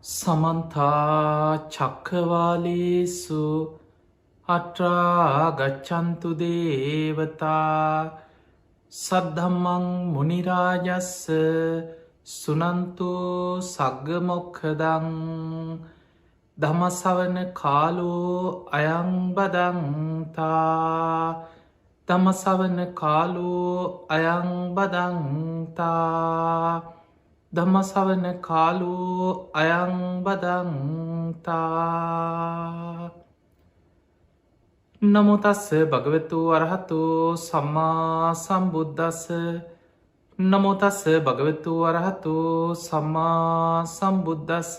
සමන්තා චක්කවාලේසු අට්‍රාගච්චන්තු දේවතා සද්ධම්මං මුනිරාජස්ස සුනන්තු සග්ගමොක්ඛදං ධම්මසවන කාලෝ අයංබදන්තා ධම්මසවන කාලෝ අයංබදන්තා ධම්මසවන කාලෝ අයංබදන්තා නමෝ තස්ස භගවතු අරහතු සම්මා සම්බුද්දස්ස නමෝ තස්ස භගවතු අරහතු සම්මා සම්බුද්දස්ස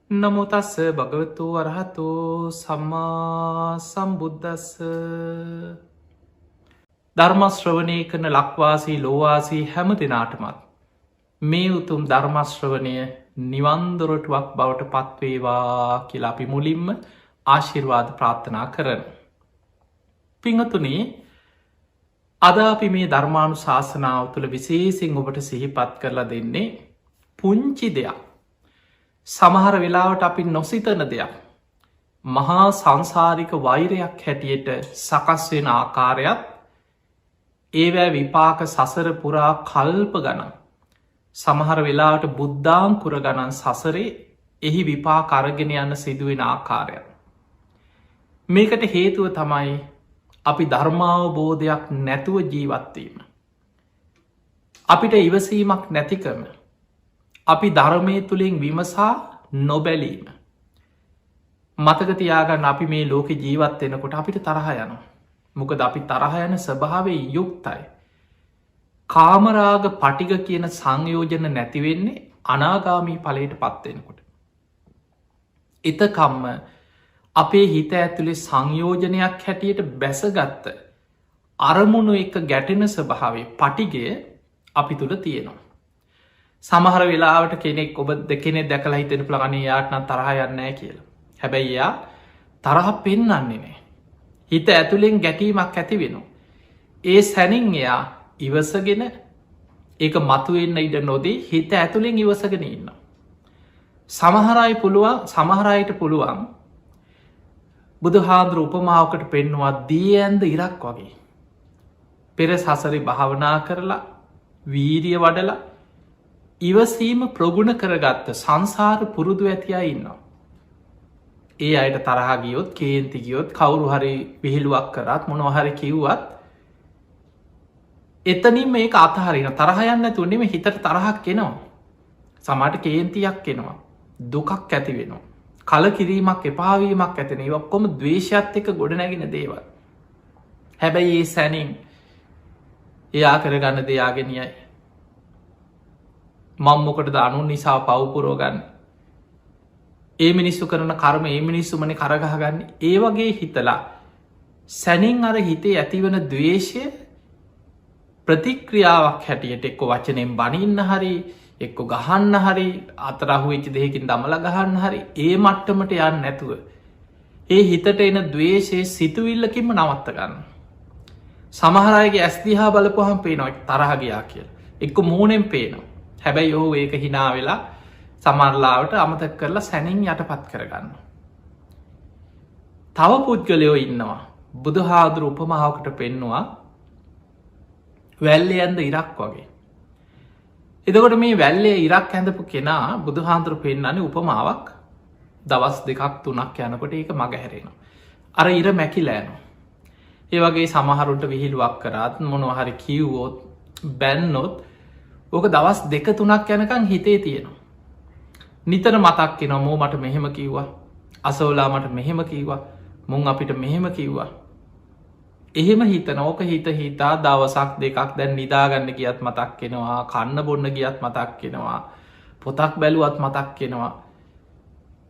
නමෝ තස්ස භගවතු අරහතු සම්මා සම්බුද්දස්ස ධර්ම ශ්‍රවණය කරන ලක්වාසී ලෝවාසී හැම දෙනාටමත් මේ උතුම් ධර්මශ්‍රවණය නිවන්දොරටුවක් බවට පත්වේවා කියලා අපි මුලින්ම ආශිර්වාද ප්‍රාර්ථනා කරන. පිංහතුනේ අද අපි මේ ධර්මානු ශාසනාව තුළ විශේසින් ඔබට සිහිපත් කරලා දෙන්නේ පුංචි දෙයක්. සමහර වෙලාවට අපි නොසිතන දෙයක්. මහා සංසාරික වෛරයක් හැටියට සකස් වෙන ආකාරයක් ඒවැ විපාක සසර පුරා කල්ප ගණන්. සමහර වෙලාවට බුද්ධාංකුර ගණන් සසරේ එහි විපාක අරගෙන යන්න සිදුවෙන ආකාරයක්. මේකට හේතුව තමයි අපි ධර්මාවබෝධයක් නැතුව ජීවත්වීම. අපිට ඉවසීමක් නැතිකම. අපි ධර්මය තුළින් විමසා නොබැලීම. මතකතියාගන්න අපි මේ ලෝක ජීවත්වෙනකොට අපිට තරහ යන. මොකද අපි තරහ යන ස්වභාවය යුක්තයි. කාමරාග පටිග කියන සංයෝජන නැතිවෙන්නේ අනාගාමී ඵලයට පත්වෙනකොට. එතකම්ම අපේ හිත ඇතුළේ සංයෝජනයක් හැටියට බැසගත්ත අරමුණු එක ගැටෙන ස්වභාවේ පටිගය අපි තුළ තියෙනවා. සමහර වෙලාවට කෙනෙක් ඔබ දෙකෙනෙ දැකලා හිතෙන ප්ලගනේ යාටන තරහ යන්නෑ කියලා. හැබැයි එයා තරහ පෙන්නන්නේ නෑ. හිත ඇතුළෙන් ගැටීමක් ඇති වෙනවා. ඒ සැනින් එයා ඉවසගෙන ඒක මතුවෙන්න ඉඩ නොදී හිත ඇතුළෙන් ඉවසගෙන ඉන්න. සමහරයි පුළුවන් සමහරයට පුළුවන් බුදුහාන්දුර උපමාවකට පෙන්නවා දී ඇන්ද ඉරක් වගේ. පෙර සසරි භාවනා කරලා වීරිය වඩලා ඉවසීම ප්‍රගුණ කරගත්ත සංසාර පුරුදු ඇතියා ඉන්නවා. ඒ අයට තරහගියොත් කේන්තිගියොත් කවුරු හරි විහිළුවක් කරත් මොනොහරි කිව්වත් එතනින් මේක අතහරින තරහයන්න තුන්නෙම හිතට තරහක් එනවා. සමට කේන්තියක් එනවා. දුකක් ඇති වෙනවා. කල කිරීමක් එපාවීමක් ඇතින ඔක්කොම දවේශත් එක ගොඩනැගෙන දේවල්. හැබැයි ඒ සැනින් එයා කරගන්න දෙයාගෙනයයි. මංමොකට අනුන් නිසා පව්පුරෝගන්න. ඒ මිනිස්සු කරන කර්ම ඒ මිනිස්සුමන කරගහගන්න ඒ වගේ හිතලා සැනින් අර හිතේ ඇතිවන දවේශය ප්‍රතික්‍රියාවක් හැටියට එක්ක වචනයෙන් බනින්න හරි එක්ක ගහන්න හරි අතරහු වෙච්චි දෙයකින් දමල ගහන්න හරි ඒ මට්ටමට යන්න නැතුව ඒ හිතට එන දවේශය සිතුවිල්ලකින්ම නවත්ත ගන්න. සමහරයගේ ඇස්දිහා බලපුහම් පේනොක් තරහගයා කියල එක්ක මූනෙන් පේනවා. හැබැයි ඔහු ඒක හිනා වෙලා සමරලාවට අමතක් කරලා සැනින් යටපත් කරගන්න. තව පුද්ගලයෝ ඉන්නවා බුදුහාදුර උපමාවකට පෙන්නවා වැල්ලේ ඇන්ද ඉරක් වගේ. එදකොට මේ වැල්ලේ ඉරක් ඇඳපු කෙනා බුදුහාන්දුර පෙන්න්නන්නේ උපමාවක් දවස් දෙකක් තුනක් යනකොට ඒක මග හැරෙනවා. අර ඉර මැකිලෑනවා. ඒවගේ සමහරුන්ට විහිළුවක් කරත් මොනොහරි කිව්වෝත් බැන්නොත් ඕක දවස් දෙක තුනක් යනකං හිතේ තියෙනවා. නිතර මතක් කෙන මෝ මට මෙහෙම කිව්වා අසෝලා මට මෙහෙම කිව්වා මුං අපිට මෙහෙම කිව්වා. එහෙම හිතන ඕක හිත හිතා දවසක් දෙකක් දැන් නිදාගන්න ගියත් මතක් කෙනවා කන්න බොන්න ගියත් මතක් කෙනවා පොතක් බැලුවත් මතක් කෙනවා.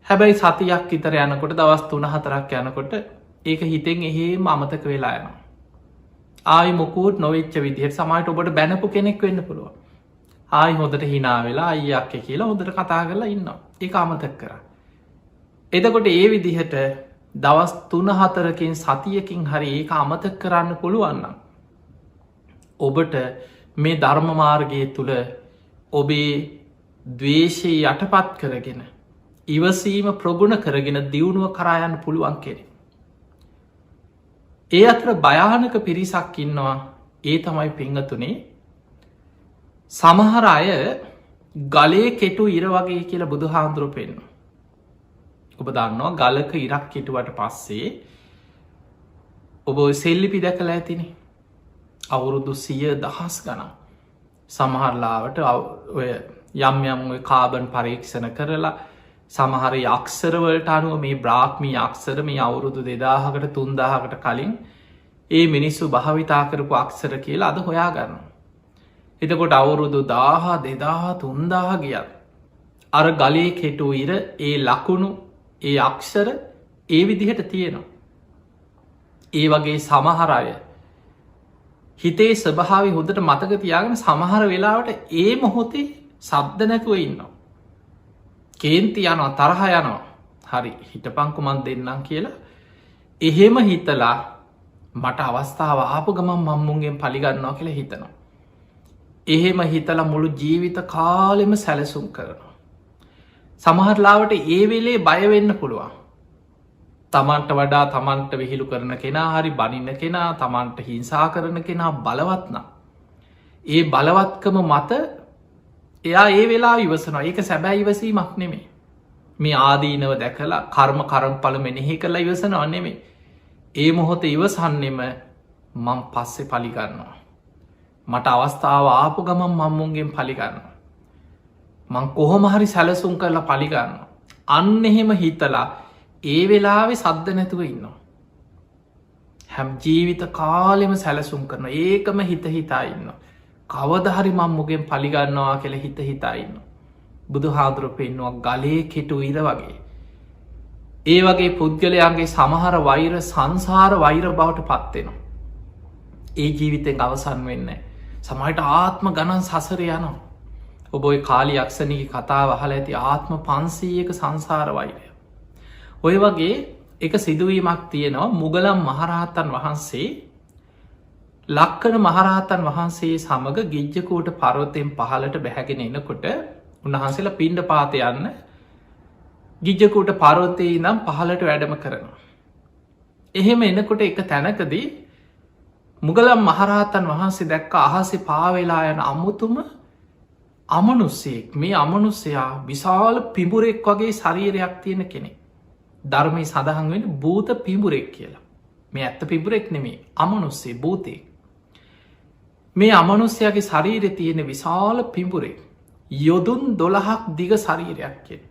හැබැයි සතියක් ඉතර යනකොට දවස් 3-4ක් යනකොට ඒක හිතෙන් එහෙම අමතක වෙලා යනවා. ආයි මොකුත් නොවෙච්ච විදිහට සමහරට ඔබට බැනපු කෙනෙක් වෙන්න පුළුවන්. ආයි හොඳට හිනා වෙලා අයියක්ක කියලා හොඳට කතා කරලා ඉන්නවා. ඒක අමතක කරා. එතකොට ඒ විදිහට දවස් 3-4කින් සතියකින් හරි ඒක අමතක කරන්න පුළුවන්නම් ඔබට මේ ධර්ම මාර්ගය තුළ ඔබේ ද්වේෂයේ යටපත් කරගෙන ඉවසීම ප්‍රගුණ කරගෙන දියුණුව කරායන්න පුළුවන් කෙනෙ. ඒ අතර භයානක පිරිසක් ඉන්නවා. ඒ තමයි පිංහතුනේ සමහර අය ගලේ කෙටු ඉර වගේ කියලා බුදු හාමුදුරුව පෙන්න්න. ඔබ දන්නවා ගලක ඉරක් කෙටුවට පස්සේ ඔබ සෙල්ලිපි දැකලා ඇතිනේ අවුරුදු 100,000 ගණන් සමහරලාවට යම් යම් කාබන් පරීක්ෂණ කරලා සමහර අක්ෂරවලට අනුව මේ බ්‍රාහ්මී අක්ෂර මේ අවුරුදු 2000කට 3000කට කලින් ඒ මිනිස්සු භාවිතා කරපු අක්ෂර කියලා අද හොයා ගන්න. එතකොට අවුරුදු 1000 2000 3000 ගියත් අර ගලේ කෙටු ඉර ඒ ලකුණු ඒ අක්ෂර ඒ විදිහට තියෙනවා. ඒ වගේ සමහර අය හිතේ ස්වභාවය හොඳට මතක තියාගෙන සමහර වෙලාවට ඒ මොහොතේ සද්ද නැතුව ඉන්නවා. කේන්ති යනවා තරහ යනවා හරි හිටපංකු මන් දෙන්නම් කියලා එහෙම හිතලා මට අවස්ථාව ආපු ගමන් මම්මුන්ගෙන් පලිගන්නවා කියලා හිතනවා. එහෙම හිතලා මුළු ජීවිත කාලෙම සැලසුම් කරනවා. සමහරලාවට ඒ වෙලේ බයවෙන්න පුළුවන්. තමන්ට වඩා තමන්ට විහිළු කරන කෙනා හරි බනින්න කෙනා තමන්ට හිංසා කරන කෙනා බලවත්න. ඒ බලවත්කම මත එයා ඒ වෙලා ඉවසනවා. ඒක සැබෑ ඉවසීමක් නෙමේ. මේ ආදීනව දැකලා කර්ම කරම්ඵල මෙනෙහි කරලා ඉවසනවා නෙමේ. ඒ මොහොත ඉවසන්නෙම මං පස්සෙ පලිගන්නවා. මට අවස්ථාව ආපු ගමන් මම්මුන්ගෙන් පලිගන්නවා. මං කොහොම හරි සැලසුම් කරලා පලිගන්න. අන්න එහෙම හිතලා ඒ වෙලාවෙ සද්ද නැතුව ඉන්නවා. හැම් ජීවිත කාලෙම සැලසුම් කරන ඒකම හිත හිතා ඉන්න. කවදහරි මම්මුගෙන් පලිගන්නවා කියල හිත හිතා ඉන්න. බුදු හාදුර පෙන්නවා ගලේ කෙටු ඉර වගේ. ඒ වගේ පුද්ගලයන්ගේ සමහර වෛර සංසාර වෛර බවට පත්වෙනවා. ඒ ජීවිතෙන් අවසන් වෙන්න. සමයිට ආත්ම ගණන් සසර යනවා. ඔබොයි කාලි යක්ෂණගේ කතා වහල ඇති ආත්ම 500ක සංසාර වෛරය. ඔය වගේ එක සිදුවීමක් තියෙනවා මුගලම් මහරහතන් වහන්සේ ලක්කන මහරහතන් වහන්සේ සමඟ ගිජ්ජකූට පරවතයෙන් පහලට බැහැගෙන එනකොට උන්වහන්සේලා පිණ්ඩ පාත යන්න ගිජ්ජකූට පරවතයේ නම් පහලට වැඩම කරනවා. එහෙම එනකොට එක තැනකදී මුගලම් මහරහතන් වහන්සේ දැක්ක අහසේ පාවෙලා යන අමුතුම අමනුස්සෙක් මේ අමනුස්සයා විශාල පිඹුරෙක් වගේ ශරීරයක් තියෙන කෙනෙක්. ධර්මය සඳහන් වෙන භූත පිඹුරෙක් කියලා. මේ ඇත්ත පිඹුරෙක් නෙමේ අමනුස්සේ භූතය. මේ අමනුස්්‍යයාගේ ශරීරය තියෙන විශාල පිඹුරෙක් යොදුන් 12ක් දිග ශරීරයක් කිය.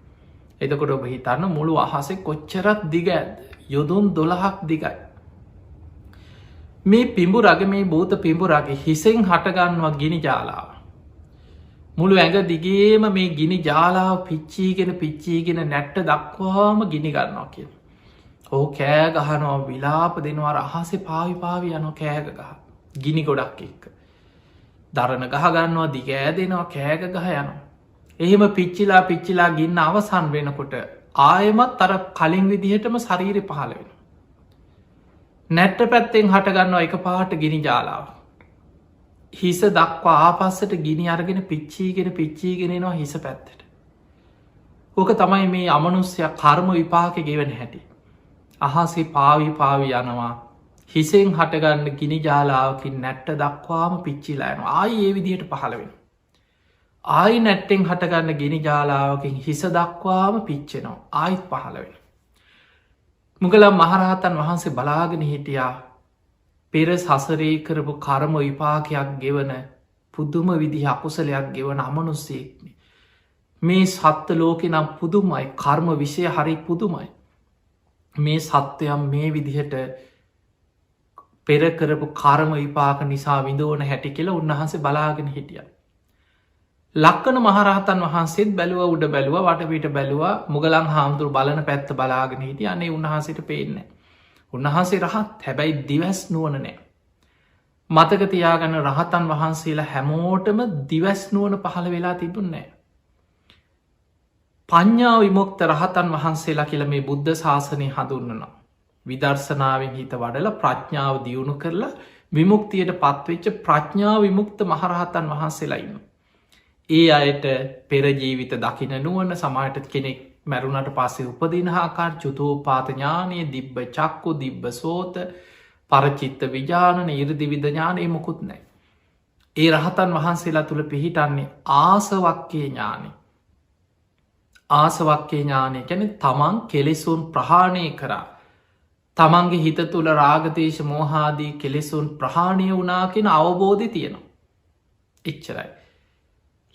එතකොට ඔබ හිතන්න මුළු අහසේ කොච්චරත් දිග ඇද යොදුන් 12ක් දිගයි. මේ පිඹුරග මේ භූත පිඹුරගේ හිසෙන් හටගන්නවා ගිනි ජාලාව. මුළු ඇඟ දිගේම මේ ගිනි ජාලාව පිච්චීගෙන නැට්ට දක්වාම ගිනි ගන්නවා කිය. ඕ කෑ ගහනවා විලාප දෙනවර අහසේ පාවි යන කෑග ගහ ගිනි ගොඩක් එක්ක. දරණ ගහගන්නවා දිගෑ දෙනවා කෑග ගහ යනවා. එහෙම පිච්චිලා ගින්න අවසන් වෙනකොට ආයමත් අර කලින් විදිහටම ශරීරය පහළ වෙන. නැට්ට පැත්තෙන් හටගන්නවා එක පාට ගිනි ජාලාව. හිස දක්වා ආපස්සට ගිනි අරගෙන පිච්චීගෙනවා හිස පැත්තට. ඕක තමයි මේ අමනුස්්‍යය කර්ම විපාක ගෙවන හැටි. අහසේ පාවි යනවා හිසෙන් හටගන්න ගිනි ජාලාවකින් නැට්ට දක්වාම පිච්චිලායන ආයි ඒ විදිහට පහළ වෙන. ආයි නැට්ටෙන් හටගන්න ගිනි ජාලාවකින් හිස දක්වාම පිච්චෙනවා ආයිත් පහළ වෙන. මුගලම් මහරහතන් වහන්සේ බලාගෙන හිටියා පෙර සසරේ කරපු කර්ම විපාකයක් ගෙවන පුදුම විදිහ අකුසලයක් ගෙවන අමනුස්සයෙක්න. මේ සත්ත ලෝකෙ නම් පුදුමයි කර්ම විෂය හරි පුදුමයි. මේ සත්වයම් මේ විදිහට පෙර කරපු කර්ම විපාක නිසා විඳෝන හැටි කියලා උන්වහන්සේ බලාගෙන හිටිය. ලක්කන මහරහතන් වහන්සේත් බැලුව උඩ බැලුව වටපිට බැලුව මුගලන් හාමුදුරු බලන පැත්ත බලාගෙන හිටිය අනේ උන්වහන්සේට පේන්නේ. උන්වහන්සේ රහත් හැබැයි දිවැස් නුවන නෑ. මතක තියාගන්න රහතන් වහන්සේලා හැමෝටම දිවැස් නුවන පහළ වෙලා තිබුන්නෑ. පඤ්ඥා විමුක්ත රහතන් වහන්සේලා කියල මේ බුද්ධ ශාසනය හඳුන්නනවා. විදර්ශනාවෙන් හිත වඩල ප්‍රඥාව දියුණු කරලා විමුක්තියට පත්වෙච්ච ප්‍රඥා විමුක්ත මහරහතන් වහන්සේලා ඉන්න. ඒ අයට පෙරජීවිත දකින නුවන සමහට කෙනෙක් මැරුණට පස්සේ උපදින ආකාර චුතෝපාත ඥානය දිබ්බ චක්කු දිබ්බ සෝත පරචිත්ත විජානන ඉරදි විධඥානය මොකුත් නෑ. ඒ රහතන් වහන්සේලා තුළ පිහිටන්නේ ආසවක්කේ ඥානය. ආසවක්කේ ඥානය කැන තමන් කෙලෙසුන් ප්‍රහාණය කරා. තමන්ගේ හිත තුළ රාගදේශ මෝහාදී කෙලෙසුන් ප්‍රහාණය වනා කෙන අවබෝධය තියෙනවා. එච්චරයි.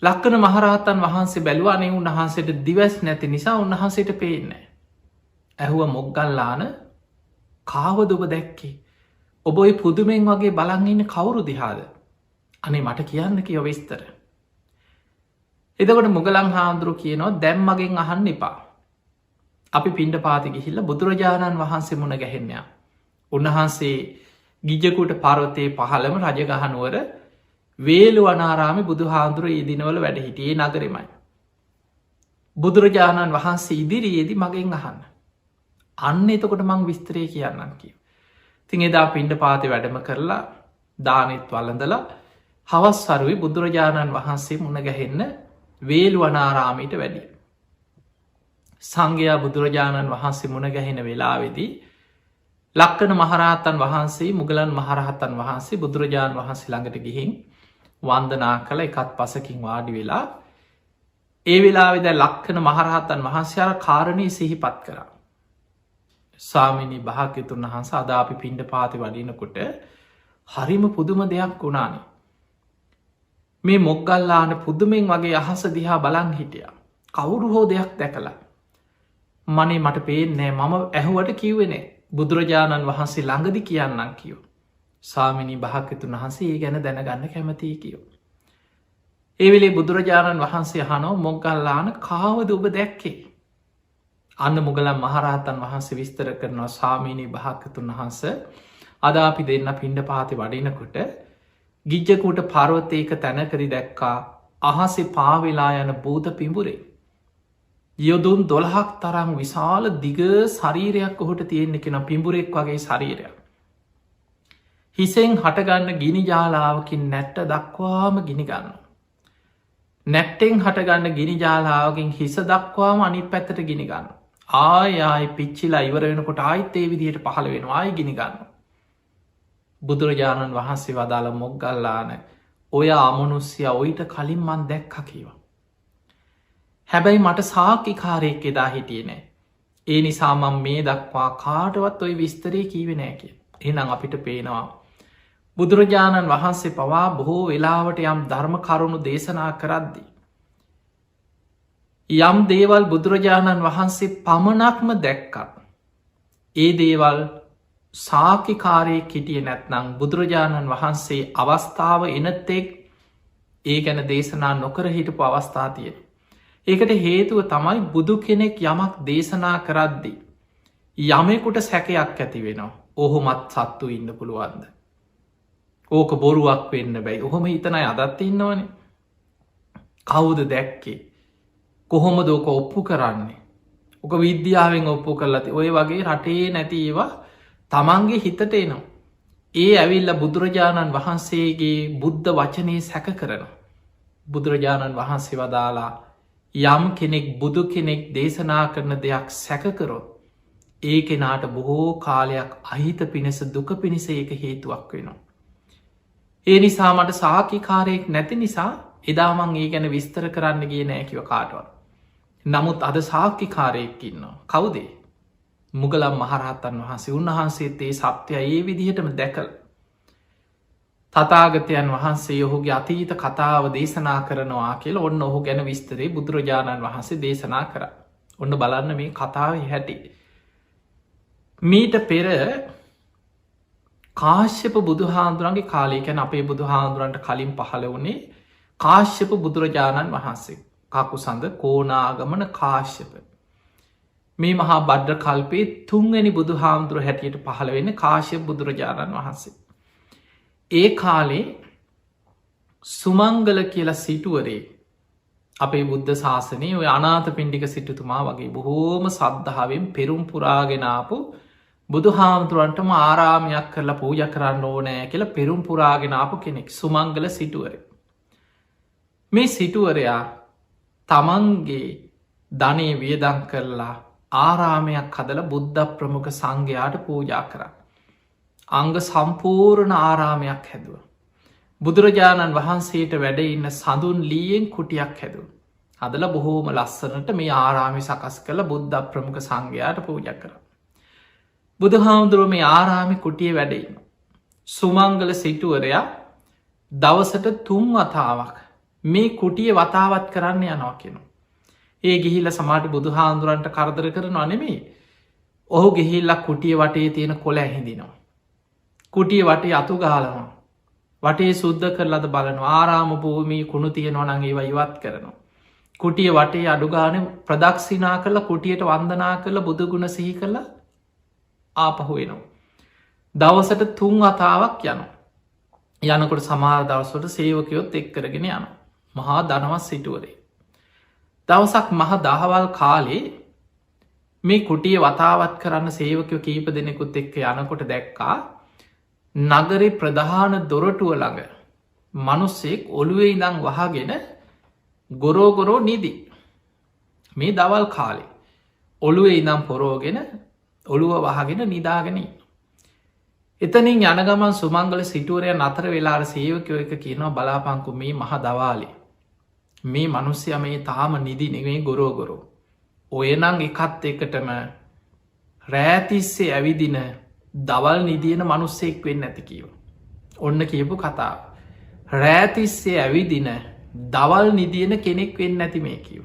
ලක්කන මහරහතන් වහන්සේ බැලුවනේ උන්වහන්සේට දිවස් නැති නිසා උන්වහන්සේට පේන්නේ. ඇහුව මොග්ගල්ලාන කාවද ඔබ දැක්කේ. ඔබ ඔයි පුදුමෙන් වගේ බලන්ඉන්න කවුරු දිහාද. අනේ මට කියන්න කියව විස්තර. එදකොට මුගලන් හාමුදුරු කියනවා දැම්මගෙන් අහන්න එපා. අපි පිණ්ඩ පාති ගිහිල්ල බුදුරජාණන් වහන්සේ මුණ ගැහෙන්නයා. උන්වහන්සේ ගිජකුට පර්වතයේ පහළම රජගහනුවර වේලු අනාරාමි බුදු හාන්දුර ඒ දිනවල වැඩ හිටියේ නගරෙමයි. බුදුරජාණන් වහන්සේ ඉදිරියේදී මගෙන් අහන්න. අන්න එතකොට මං විස්තරය කියන්නම් කිය. තින් එදා පිණ්ඩ පාති වැඩම කරලා දානෙත් වලඳලා හවස් සරුවේ බුදුරජාණන් වහන්සේ මුණ ගැහෙන්න වේලු අනාරාමීට වැඩිය. සංඝයා බුදුරජාණන් වහන්සේ මුණ ගැහෙන වෙලාවෙදී ලක්කන මහරහතන් වහන්සේ මුගලන් මහරහතන් වහන්සේ බුදුරජාණන් වහන්සේ ළඟට ගිහින් වන්දනා කළ එකත් පසකින් වාඩි වෙලා ඒ වෙලාවෙද ලක්කන මහරහතන් වහන්සේ කාරණී සිහිපත් කරා. ස්වාමිනී භාග්‍යතුන් වහන්ස අද අපි පිණ්ඩ පාති වඩිනකොට හරිම පුදුම දෙයක් වුණානේ. මේ මොග්ගල්ලාන පුදුමෙන් වගේ අහස දිහා බලන් හිටිය. කවුරු හෝ දෙයක් දැකලා. මනේ මට පේනෑ මම ඇහුවට කිව්වෙනේ බුදුරජාණන් වහන්සේ ළඟදි කියන්නම් කියෝ. ස්වාමිනී භාග්‍යතුන් වහන්සේ ඒ ගැන දැනගන්න කැමතියි කියෝ. ඒවෙලේ බුදුරජාණන් වහන්සේ හනෝ මොග්ගල්ලාන කාවද ඔබ දැක්කේ. අන්න මුගලන් මහරහතන් වහන්සේ විස්තර කරනවා ස්වාමීනී භාග්‍යතුන් වහන්ස අද අපි දෙන්න පිණ්ඩ පාති වඩිනකොට ගිජ්ජකුට පර්වතයක තැනකරි දැක්කා අහසේ පාවෙලා යන බූත පිඹුරේ. යොදුන් 12ක් තරම් විශාල දිග ශරීරයක් ඔහුට තියෙන්නෙ කෙන පිඹුරෙක් වගේ ශරීරයක්. හිසෙන් හටගන්න ගිනි ජාලාවකින් නැට්ට දක්වාම ගිනිගන්න. නැට්ටෙන් හටගන්න ගිනි ජාලාවකින් හිස දක්වාම අනිත් පැත්තට ගිනිගන්න. ආය පිච්චිලා ඉවර වෙනකොට ආයිත් ඒ විදිහට පහළ වෙන ආයි ගිනිගන්න. බුදුරජාණන් වහන්සේ වදාළ මොග්ගල්ලාන ඔය අමනුස්්‍යය ඔයිට කලින් මන් දැක්ක කියව. හැබැයි මට සාකිකාරයෙක් එදා හිටිය නෑ. ඒ නිසාමම් මේ දක්වා කාටවත් ඔයි විස්තරය කීවෙනෑ කිය. එනම් අපිට පේනවා. බුදුරජාණන් වහන්සේ පවා බොහෝ වෙලාවට යම් ධර්ම කරුණු දේශනා කරද්දි. යම් දේවල් බුදුරජාණන් වහන්සේ පමණක්ම දැක්කත්. ඒ දේවල් සාකිකාරයෙක් හිටිය නැත්නං බුදුරජාණන් වහන්සේ අවස්ථාව එනත්තෙක් ඒ ගැන දේශනා නොකර හිටපු අවස්ථාතිය. ඒකට හේතුව තමයි බුදු කෙනෙක් යමක් දේශනා කරද්දි. යමෙකුට සැකයක් ඇති වෙනවා ඔහොමත් සත්තු ඉන්න පුළුවන්ද. ඕක බොරුවක් වෙන්න බැයි ඔහොම හිතනයි අදත්ත ඉන්නවන. කවුද දැක්කේ කොහොම දෝක ඔප්පු කරන්නේ. ඕක විද්‍යාවෙන් ඔප්පු කරලති ඔය වගේ රටේ නැති ඒවා තමන්ගේ හිතට එනවා. ඒ ඇවිල්ල බුදුරජාණන් වහන්සේගේ බුද්ධ වචනය සැක කරන. බුදුරජාණන් වහන්සේ වදාලා යම් කෙනෙක් බුදු කෙනෙක් දේශනා කරන දෙයක් සැකකරොත් ඒ කෙනාට බොහෝ කාලයක් අහිත පිණිස දුක පිණිස ඒක හේතුවක් වෙනවා. ඒ නිසා මට සාකිකාරයෙක් නැති නිසා එදාමං ඒ ගැන විස්තර කරන්න ගේ නෑකිව කාටවත්. නමුත් අද සාක්කිකාරයෙක් ඉන්නවා. කවුදේ මුගලම් මහරහතන් වහන්සේ උන්වහන්සේත් ඒ සත්‍යය ඒ විදිහටම දැකල්. තතාගතයන් වහන්සේ ඔහුගේ අතීත කතාව දේශනා කරනවා කියල ඔන්න ඔහු ගැන විස්තරේ බුදුරජාණන් වහන්සේ දේශනා කර. ඔන්න බලන්න මේ කතාව හැටි. මීට පෙර කාශ්‍යප බුදුහාන්දුරන්ගේ කාලයකැන අපේ බුදුහාන්දුරන්ට කලින් පහළ වනේ කාශ්‍යප බුදුරජාණන් වහන්සේ කකු සඳ කෝනාගමන කාශ්‍යප. මේ මහා බඩ්ඩ කල්පේ තුන්වැනි බුදු හාමුදුරුව හැටියට පහළ වෙන්න කාශ්‍යප බුදුරජාණන් වහන්සේ. ඒ කාලේ සුමංගල කියලා සිටුවරේ අපේ බුද්ධ ශාසනය ඔය අනාත පින්ඩික සිටුතුමා වගේ බොහෝම සද්ධාවෙන් පෙරුම් පුරාගෙනාපු බුදු හාමුදුරුවන්ටම ආරාමයක් කරලා පූජ කරන්න ඕනෑ කියලා පෙරුම් පුරාගෙනාපු කෙනෙක් සුමංගල සිටුවර. මේ සිටුවරයා තමන්ගේ ධනය වියදං කරලා ආරාමයක් හදල බුද්ධ ප්‍රමුඛ සංඝයාට පූජා කරන්න. අංග සම්පූර්ණ ආරාමයක් හැදුව. බුදුරජාණන් වහන්සේට වැඩ ඉන්න සඳුන් ලීයෙන් කුටියක් හැදුව. හදල බොහෝම ලස්සනට මේ ආරාමි සකස් කළ බුද්ධ ප්‍රමුඛ සංඝයාට පූජ කර. බුදුහාමුදුරුව මේ ආරාමි කුටිය වැඩඉන්න. සුමංගල සිටුවරයා දවසට 3 වතාවක් මේ කුටිය වතාවත් කරන්න යනවා කෙනු. ඒ ගිහිල්ල සමාට බුදුහාන්දුරන්ට කරදර කරන අනෙමේ ඔහු ගෙහිල්ලක් කුටිය වටේ තියෙන කොළ ඇහිදිනවා. කුටිය වටේ අතු ගාලනවා. වටේ සුද්ධ කරලද බලන ආරාම භූමී කුණු තියෙනවා නගේ ඉවත් කරනවා. කුටිය වටේ අඩුගාන ප්‍රදක්ෂිනා කරල කුටියට වන්දනා කරල බුදුගුණ සිහි කරල ආපහුවෙනවා. දවසට 3 වතාවක් යන. යනකොට සමාර දවසට සේවකයොත් එක් කරගෙන යන. මහා දනවත් සිටුවරේ. දවසක් මහ දහවල් කාලේ මේ කුටිය වතාවත් කරන්න සේවකයෝ කීප දෙනෙකුත් එක්ක යනකොට දැක්කා නගරේ ප්‍රධාන දොරටුව ළඟ මනුස්සෙක් ඔළුවේ ඉඳං වහගෙන ගොරෝගොරෝ නිදි. මේ දවල් කාලේ ඔළුවේ ඉඳම් පොරෝගෙන ඔළුව වහගෙන නිදාගෙන. එතනින් යනගමන් සුමංගල සිටුවරය නතර වෙලාර සේවකයෝ එක කියනවා බලාපංකු මේ මහ දවාලේ මේ මනුස්්‍යය මේ තාම නිදි නෙවේ ගොරෝගොරෝ. ඔයනං එකත් එකටම රෑතිස්සේ ඇවිදින දවල් නිදියන මනුස්සෙක් වෙන්න ඇති කියව. ඔන්න කියපු කතාව. රෑතිස්සේ ඇවිදින දවල් නිදියන කෙනෙක් වෙන්න ඇති මේ කිව.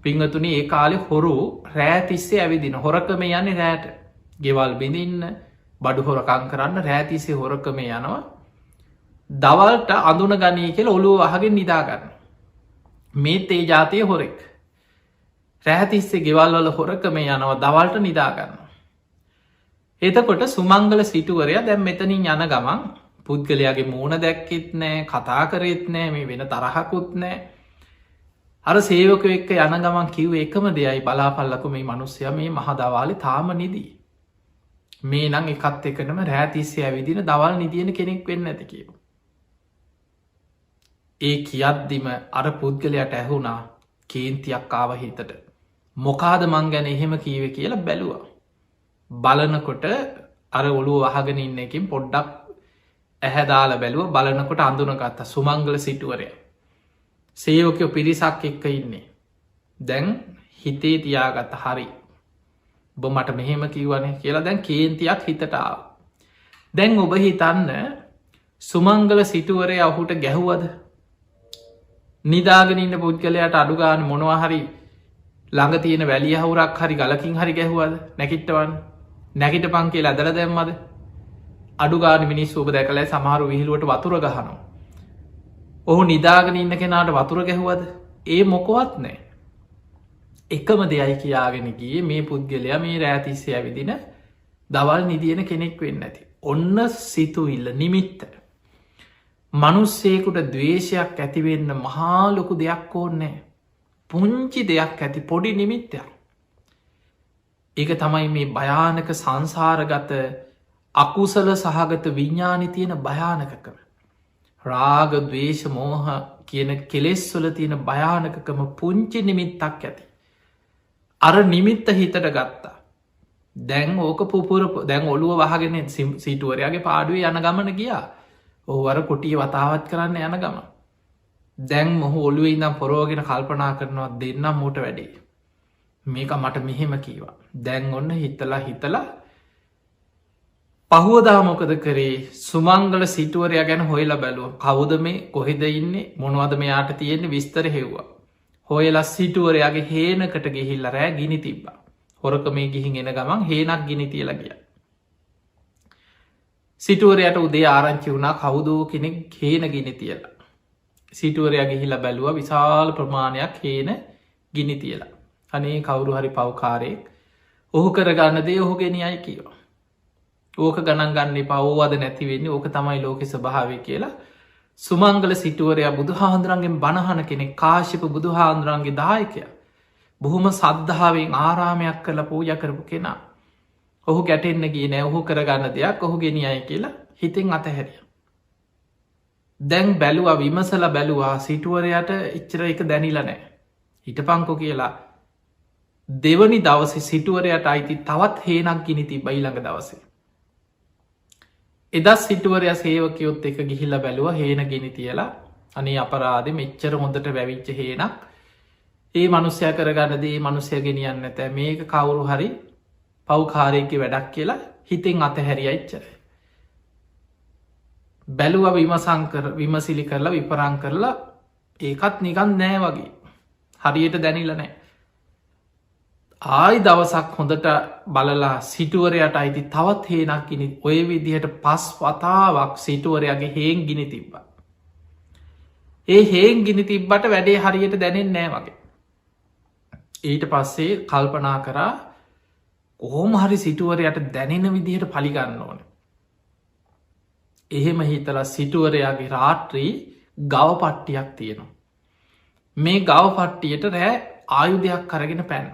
පිංහතුනි ඒ කාලෙ හොරු රෑතිස්සේ ඇවිදින හොරකම යන්න රෑට ගෙවල් බිඳින්න බඩු හොරකං කරන්න රෑතිසේ හොරකම යනවා දවල්ට අඳුන ගනී කියල ඔළුව වහගෙන් නිදාගන්න. මේත් ඒ ජාතිය හොරෙක්. රෑතිස්සේ ගෙවල්වල හොරකම යනවා දවල්ට නිදාගන්න. එතකොට සුමංගල සිටුවරය දැම් මෙතනින් යන ගමන් පුද්ගලයාගේ මූුණ දැක්කෙත් නෑ කතා කරෙත් නෑ මේ වෙන තරහකුත් නෑ. අර සේවක එක්ක යන ගමන් කිව් එකම දෙයයි බලාපල්ලකු මේ මනුස්්‍යය මේ මහදවාලි තාම නිදී. මේ නං එකත් එකනම රෑතිස්සේ ඇවිදින දවල් නිදියන කෙනෙක් වෙන්න ඇති කියව. ඒ කියද්දිම අර පුද්ගලයට ඇහුණා කේන්තියක් ආව හිතට. මොකාද මං ගැන එහෙම කීව කියලා බැලුවා. බලනකොට අර ඔළුව වහගෙන ඉන්න එකින් පොඩ්ඩක් ඇහැදාල බැලුව බලනකොට අඳුනගත්ත සුමංගල සිටුවරය. සේවකයෝ පිරිසක් එක්ක ඉන්නේ. දැන් හිතේ තියාගත්ත හරි. බො මට මෙහෙම කිව්වනේ කියලා දැන් කේන්තියක් හිතටාව. දැන් ඔබ හිතන්න සුමංගල සිටුවරය ඔහුට ගැහුවද. නිදාගෙන ඉන්න පුද්ගලයට අඩුගාන මොනවාහරි ළඟ තියෙන වැලිය හවුරක් හරි ගලකින් හරි ගැහුවද නැකිට්ටවන් නැකිට පංකේ ලදල දැම්මද අඩුගාන මිනිස් ඔබ දැකල සමහරු විහිලුවට වතුර ගහනවා. ඔහු නිදාගෙන ඉන්න කෙනාට වතුර ගැහුවද ඒ මොකොවත් නෑ. එකම දෙයයි කියාගෙන ගිය මේ පුද්ගලයා මේ රෑතිස්සේ ඇවිදින දවල් නිදියන කෙනෙක් වෙන්න ඇති. ඔන්න සිතුවිල්ල නිමිත්ත. මනුස්සේකුට දවේශයක් ඇතිවෙන්න මහාලොකු දෙයක් ඕන්නෑ. පුංචි දෙයක් ඇති පොඩි නිමිත්තයක්. ඒක තමයි මේ භයානක සංසාරගත අකුසල සහගත විඤ්ඥානි තියෙන භයානකකම. රාග දවේශ මෝහ කියන කෙලෙස්වල තියෙන භයානකකම පුංචි නිමිත්තක් ඇති. අර නිමිත්ත හිතට ගත්තා. දැන් ඕක පුපුර දැන් ඔළුව වහගෙන සිටුවරයාගේ පාඩුවේ යන ගමන ගියා. ඔහුවර කුටිය වතාවත් කරන්න යන ගම. දැන් මොහු ඔළුවේ ඉඳම් පොරෝගෙන කල්පනා කරනවා දෙන්නම් මෝට වැඩේ. මේක මට මෙහෙම කීවා. දැන් ඔන්න හිතලා පහුවදාමොකද කරේ සුමංගල සිටුවරය ගැන හොයල බැලුව කවුද මේ කොහෙද ඉන්නේ මොනවද මෙයාට තියෙන්නේ විස්තර හෙව්වා. හොයලා සිටුවරයාගේ හේනකට ගෙහිල්ල රෑ ගිනි තිබ්බා. හොරක මේ ගිහින් එන ගමන් හේනක් ගිනි තියල ගිය. සිටුවරයට උදේ ආරංචි වුණා කවුදෝ කෙනෙක් හේන ගිනි තියලා. සිටුවරයා ගිහිල බැලුව විශාල ප්‍රමාණයක් හේන ගිනි තියලා. අනේ කවුරු හරි පවකාරයෙක් ඔහු කරගන්න දේ ඔහු ගෙනියයි කියවා. ඕක ගණන් ගන්න පවෝවද නැතිවෙන්නේ ඕක තමයි ලෝක ස්භාවය කියලා සුමංගල සිටුවරයා බුදුහාන්දුරන්ගෙන් බණහන කෙනෙක් කාශිප බුදුහාන්දුරන්ගේ දායකය බොහොම සද්ධාවෙන් ආරාමයක් කළ පූජ කරපු කෙනා. ඔහු ගැටෙන්න්න ගිය නෑ ඔහු කරගන්න දෙයක් ඔහු ගෙනියයි කියලා හිතෙන් අතහැරිය. දැන් බැලුවා විමසල බැලුවා සිටුවරයට එච්චර එක දැනිල නෑ. හිට පංකො කියලා දෙවනි දවස සිටුවරයට අයිති තවත් හේනක් ගිනි තිබ ඊළඟ දවසේ. එදත් සිටුවරය සේවකයොත් එක ගිහිල්ල බැලුව හේන ගෙන තියලා අනේ අපරාධ මෙච්චර හොඳට වැවිච්ච හේනක් ඒ මනුස්්‍යය කරගන්න දේ මනුස්්‍යය ගෙනියන්න ඇත මේක කවුරු හරි පව්කාරයක වැඩක් කියලා හිතෙන් අතහැරිය ඉච්චරයි. බැලුව විමසංකර විමසිලි කරලා විපරං කරලා ඒකත් නිකන් නෑ වගේ හරියට දැනිල නෑ. ආයි දවසක් හොඳට බලලා සිටුවරයට අයිති තවත් හේනක් ගිනි ඔය විදිහට පස් වතාවක් සිටුවරයාගේ හේන් ගිනි තිබ්බ. ඒ හේන් ගිනි තිබ්බට වැඩේ හරියට දැනෙන් නෑ වගේ. ඊට පස්සේ කල්පනා කරා කොහොම හරි සිටුවරයට දැනෙන විදිහට පලිගන්න ඕන. එහෙම හිතලා සිටුවරයාගේ රාත්‍රී ගව පට්ටියක් තියෙනවා. මේ ගව පට්ටියට රෑ ආයුධයක් කරගෙන පැන්න.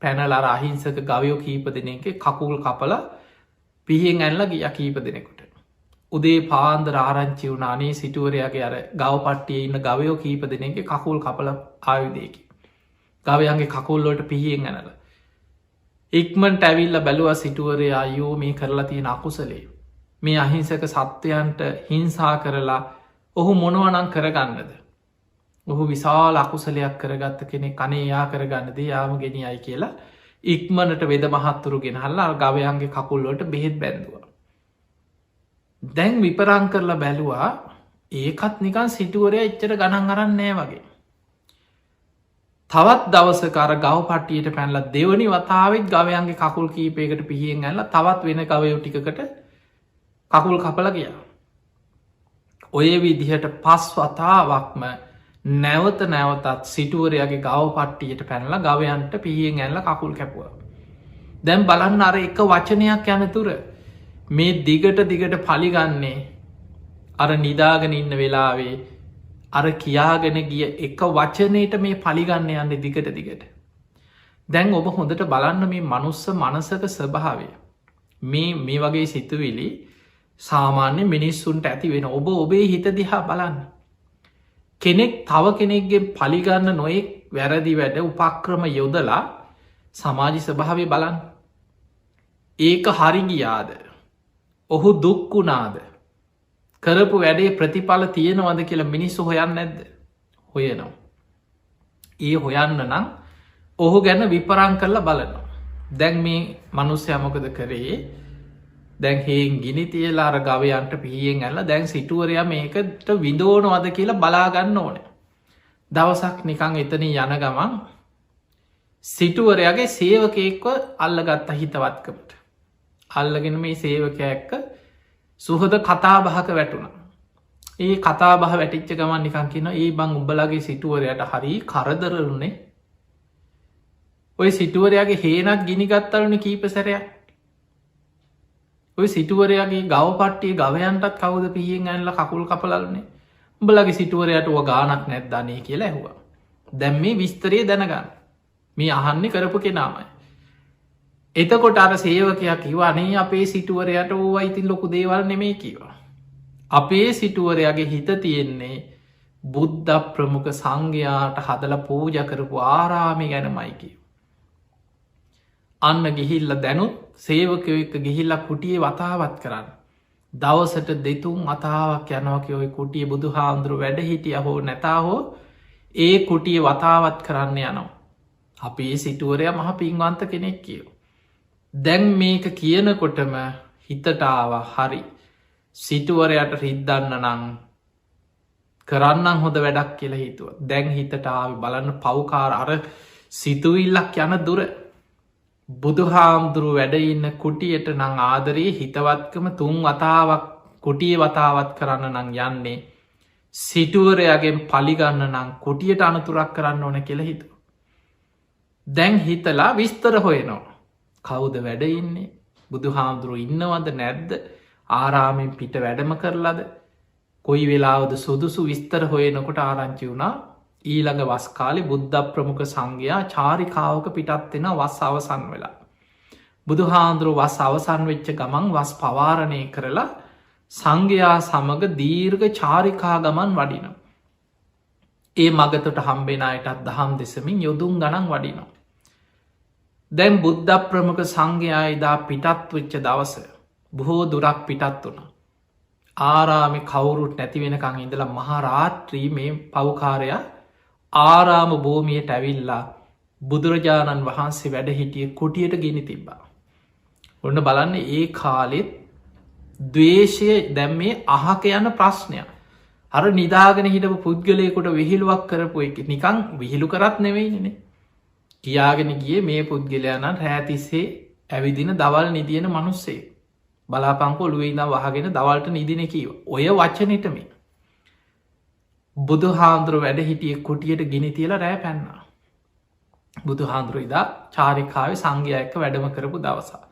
පැනලාර අහිංසක ගවයෝ කීප දෙනෙක කකුල් කපල පිහෙන් ඇල්ල ගිය කීප දෙනෙකුට. උදේ පාන්දර ආරංචි වුණනේ සිටුවරයාගේ අර ගව පට්ටිය ඉන්න ගවයෝ කීප දෙනෙක කකුල් කපල ආයුදයකි. ගවයන්ගේ කකුල්ලොට පිහියෙන් ඇනල. ඉක්මට ඇවිල්ල බැලුව සිටුවරය අයෝ මේ කරලා තියෙන අකුසලේ. මේ අහිංසක සත්වයන්ට හිංසා කරලා ඔහු මොනුවනං කරගන්නද. ඔහු විශාල අකුසලයක් කරගත්ත කෙනෙ කනේ යා කරගන්නද යාම ගෙනියයි කියලා ඉක්මනට වෙද මහත්තුරු ගෙනහල්ලා ගවයන්ගේ කකුල්ලොට බෙහෙත් බැඳවා. දැන් විපරං කරලා බැලුවා ඒකත් නිකන් සිටුවරය එච්චර ගණන් අරන්නෑ වගේ. තවත් දවසකර ගව පට්ටියට පැන්ල දෙවනි වතාවත් ගවයන්ගේ කකුල් කීපයකට පිහියෙන් ඇල්ල තවත් වෙන ගවයෝ ටිකට කකුල් කපල ගියා. ඔය විදිහට පස් වතාවක්ම නැවත නැවතත් සිටුවරයාගේ ගව පට්ටියට පැනලා ගවයන්ට පිහියෙන් ඇල්ල කකුල් කැපුව. දැම් බලන්න අර එක වචනයක් යනතුර මේ දිගට දිගට පලිගන්නේ අර නිදාගෙන ඉන්න වෙලාවේ අර කියාගෙන ගිය එක වචනයට මේ පලිගන්න යන්න දිගට දිගට. දැන් ඔබ හොඳට බලන්න මේ මනුස්ස මනසක ස්වභාවය. මේ වගේ සිතුවිලි සාමාන්‍ය මිනිස්සුන්ට ඇති වෙන ඔබ ඔබේ හිත දිහා බලන්න. කෙනෙක් තව කෙනෙක්ගේ පලිගන්න නොයෙක් වැරදි වැඩ උපක්‍රම යොදලා සමාජි ස්වභාවය බලන්න. ඒක හරිගියාද. ඔහු දුක්කුණාද. කරපු වැඩේ ප්‍රතිඵල තියෙනවද කියලා මිනිස්සු හොයන්න නැද්ද හොයනවා. ඒ හොයන්න නම් ඔහු ගැන විපරං කරලා බලනවා. දැන් මේ මනුස්්‍යයමොකද කරේ දැන් හේන් ගිනි තියලා අර ගවයන්ට පිහියෙන් ඇල්ල දැන් සිටුවරයා මේකට විදෝනවද කියලා බලාගන්න ඕන. දවසක් නිකං එතන යන ගමන් සිටුවරයාගේ සේවකයෙක්ව අල්ලගත්ත හිතවත්කමට. අල්ලගෙන මේ සේවක එක්ක සුහද කතා බහක වැටුණ. ඒ කතා බහ වැටිච්ච ගමන් නිකන් කියන ඒ බං උඹලගේ සිටුවරයට හරි කරදරලුනේ. ඔය සිටුවරයාගේ හේනක් ගිනිගත්තලුන කීප සැරයක්. ඔය සිටුවරයාගේ ගව පට්ටිය ගවයන්ටත් කවුද පිහියෙන් ඇන්ල කකුල් කපලන්නේ උඹලගේ සිටුවරයට ඔ ගානක් නැත්දානේ කියලා ඇහවා. දැම් මේ විස්තරය දැනගන්න මේ අහන්නේ කරපු කෙනාමයි. එතකොට අර සේවකයක් කිවනේ අපේ සිටුවරයට ඕ අයිතින් ලොකු දේවල් නෙමේ කිවා. අපේ සිටුවරයාගේ හිත තියෙන්නේ බුද්ධ ප්‍රමුඛ සංඝයාට හදල පූජ කරපු ආරාමි ගැනමයි කිව. අන්න ගිහිල්ල දැනුත් සේවකයෝ එක ගිහිල්ල කුටියේ වතාවත් කරන්න. දවසට දෙතුන් අතාවක් යනවක ඔය කුටිය බුදු හාමුදුරු වැඩ හිටිය හෝ නැතා හෝ ඒ කුටිය වතාවත් කරන්න යනවා. අපේ සිටුවරය මහ පින්වන්ත කෙනෙක් කියෝ. දැන් මේක කියනකොටම හිතටාව හරි සිටුවරයට රිද්දන්න නං කරන්නම් හොඳ වැඩක් කියලා හිතුව. දැන් හිතටාව බලන්න පව්කාර අර සිතුවිල්ලක් යන දුර බුදු හාමුදුරු වැඩඉන්න කුටියට නං ආදරයේ හිතවත්කම තුන් වතාවක් කුටිය වතාවත් කරන්න නං යන්නේ සිටුවරයාගෙන් පලිගන්න නං කුටියට අනතුරක් කරන්න ඕන කියල හිතුව. දැන් හිතලා විස්තර හොයනවා. කවුද වැඩඉන්නේ බුදු හාමුදුරු ඉන්නවද නැද්ද ආරාමෙන් පිට වැඩම කරලද කොයි වෙලාවද සුදුසු විස්තර හොයනකොට ආරංචි වුණා ඊළඟ වස්කාලි බුද්ධ ප්‍රමුඛ සංඝයා චාරිකාවක පිටත්වෙන වස් අවසන් වෙලා. බුදු හාන්දුරු වස් අවසන් වෙච්ච ගමන් වස් පවාරණය කරලා සංඝයා සමග දීර්ඝ චාරිකා ගමන් වඩිනවා. ඒ මගතොට හම්බෙන අයටත් දහම් දෙසමින් යොදුන් ගණන් වඩිනවා. දැන් බුද්ධ ප්‍රමුඛ සංඝයා එදා පිටත් වෙච්ච දවස බොහෝ දුරක් පිටත් වුණ. ආරාමි කවුරුත් නැති වෙනකං ඉඳලා මහාරාත්‍රී මේ පවකාරයා ආරාම භූමියට ඇවිල්ලා බුදුරජාණන් වහන්සේ වැඩ හිටිය කුටියට ගෙන තිබ්බා. ඔන්න බලන්න ඒ කාලෙත් දවේශය දැම් මේ අහක යන ප්‍රශ්නයක්. අර නිදාගෙන හිටපු පුද්ගලයකුට විහිළුවක් කරපු එක නිකං විහිළු කරත් නෙවෙයිනේ. කියාගෙන ගිය මේ පුද්ගලයනන් රෑතිස්සේ ඇවිදින දවල් නිදියන මනුස්සේ. බලාපංකෝ ඔළුවෙයිදම් වහගෙන දවල්ට නිදින කීව. ඔය වචනටම බුදු හාන්දුර වැඩ හිටිය කුටියට ගිනි තියල රෑ පැන්නා. බුදු හාන්දුර ඉදා චාරිකාව සංඝයා එක්ක වැඩම කරපු දවසා.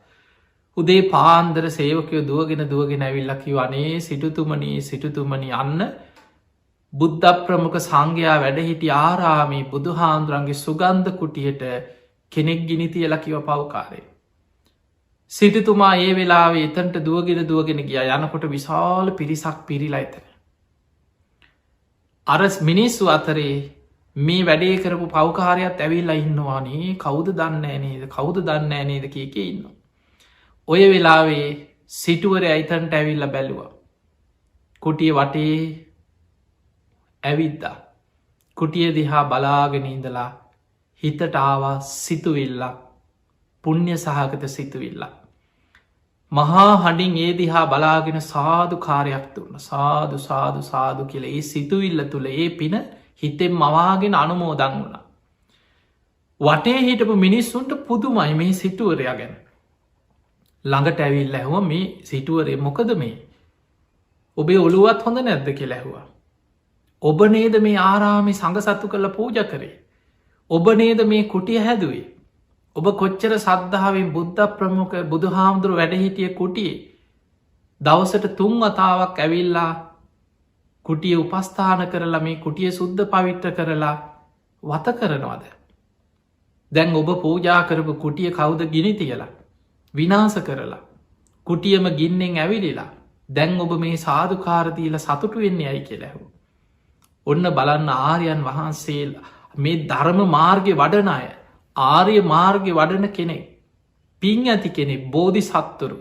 උදේ පාන්දර සේවකයෝ දුවගෙන ඇවිල්ලකි වනේ සිටුතුමනී සිටුතුමනි අන්න බුද්ධ ප්‍රමුඛ සංඝයා වැඩහිටි ආරාමී බුදු හාන්දුරන්ගේ සුගන්ධ කුටියට කෙනෙක් ගිනි තියල කිව පවකාරය. සිටතුමා ඒ වෙලාවේ එතන්ට දුවගෙන ගිය යනකොට විශාල පිරිසක් පිරිලා එතන. අර මිනිස්සු අතරේ මේ වැඩේ කරපු පවකාරයක් ඇවිල්ලා ඉන්නවානේ කවුද දන්න නේද කවුද දන්න නේද කියක ඉන්න. ඔය වෙලාවේ සිටුවර ඇයිතන්ට ඇවිල්ල බැලුව. කුටිය වටේ ඇවිද්දා. කුටිය දිහා බලාගෙන ඉඳලා හිතට ආවා සිතුවිල්ලක් පුුණ්්‍ය සහගත සිතුවිල්ලා. මහා හඬින් ඒ දිහා බලාගෙන සාධු කාරයක් තුන්න සාධු සාධු සාධු කියල ඒ සිතුවිල්ල තුළ ඒ පින හිතෙන් මවාගෙන අනුමෝදං වුණ. වටේ හිටපු මිනිස්සුන්ට පුදුමයි මේ සිටුවරය ගැන. ළඟට ඇවිල් ඇහුව මේ සිටුවරේ මොකද මේ ඔබේ ඔළුවත් හොඳ නැද්ද කිය ඇහවා. ඔබ නේද මේ ආරාමි සඟ සත්තු කළ පූජ කරේ. ඔබ නේද මේ කුටිය හැදුවේ. ඔබ කොච්චර සද්ධාවෙන් බුද්ධ ප්‍රමුඛ බුදු හාමුදුරු වැඩහිටිය කුටියේ දවසට 3 වතාවක් ඇවිල්ලා කුටිය උපස්ථාන කරලා මේ කුටිය සුද්ධ පවිත්‍ර කරලා වත කරනවාද. දැන් ඔබ පූජා කරපු කුටිය කවුද ගිනි තියලා විනාස කරලා කුටියම ගින්නෙන් ඇවිලිලා දැන් ඔබ මේ සාධකාරදීල සතුටු වෙන්නේ ඇයි කියලැහු. ඔන්න බලන්න ආර්යන් වහන්සේ මේ ධර්ම මාර්ගය වඩන අය ආර්ය මාර්ගය වඩන කෙනෙක් පින් ඇති කෙනෙ බෝධි සත්තුරු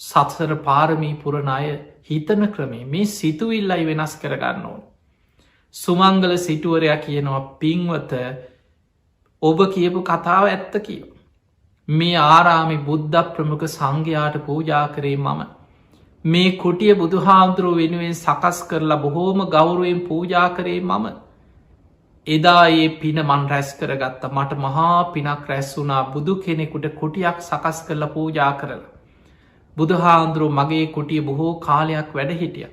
සත්සර පාරමී පුරණ අය හිතන ක්‍රමේ මේ සිතුවිල්ලයි වෙනස් කරගන්න ඕන. සුමංගල සිටුවරයා කියනවා පින්වත ඔබ කියපු කතාව ඇත්ත කියව. මේ ආරාමි බුද්ධ ප්‍රමුඛ සංඝයාට පූජා කරේ මම. මේ කුටිය බුදු හාමුදුරුව වෙනුවෙන් සකස් කරලා බොහෝම ගෞරුවෙන් පූජා කරේ මම. එදා ඒ පින මන් රැස් කරගත්ත මට මහා පිනක් රැස් වුනා බුදු කෙනෙකුට කුටියක් සකස් කරලා පූජා කරලා. බුදු හාන්දුරුව මගේ කුටිය බොහෝ කාලයක් වැඩ හිටිය.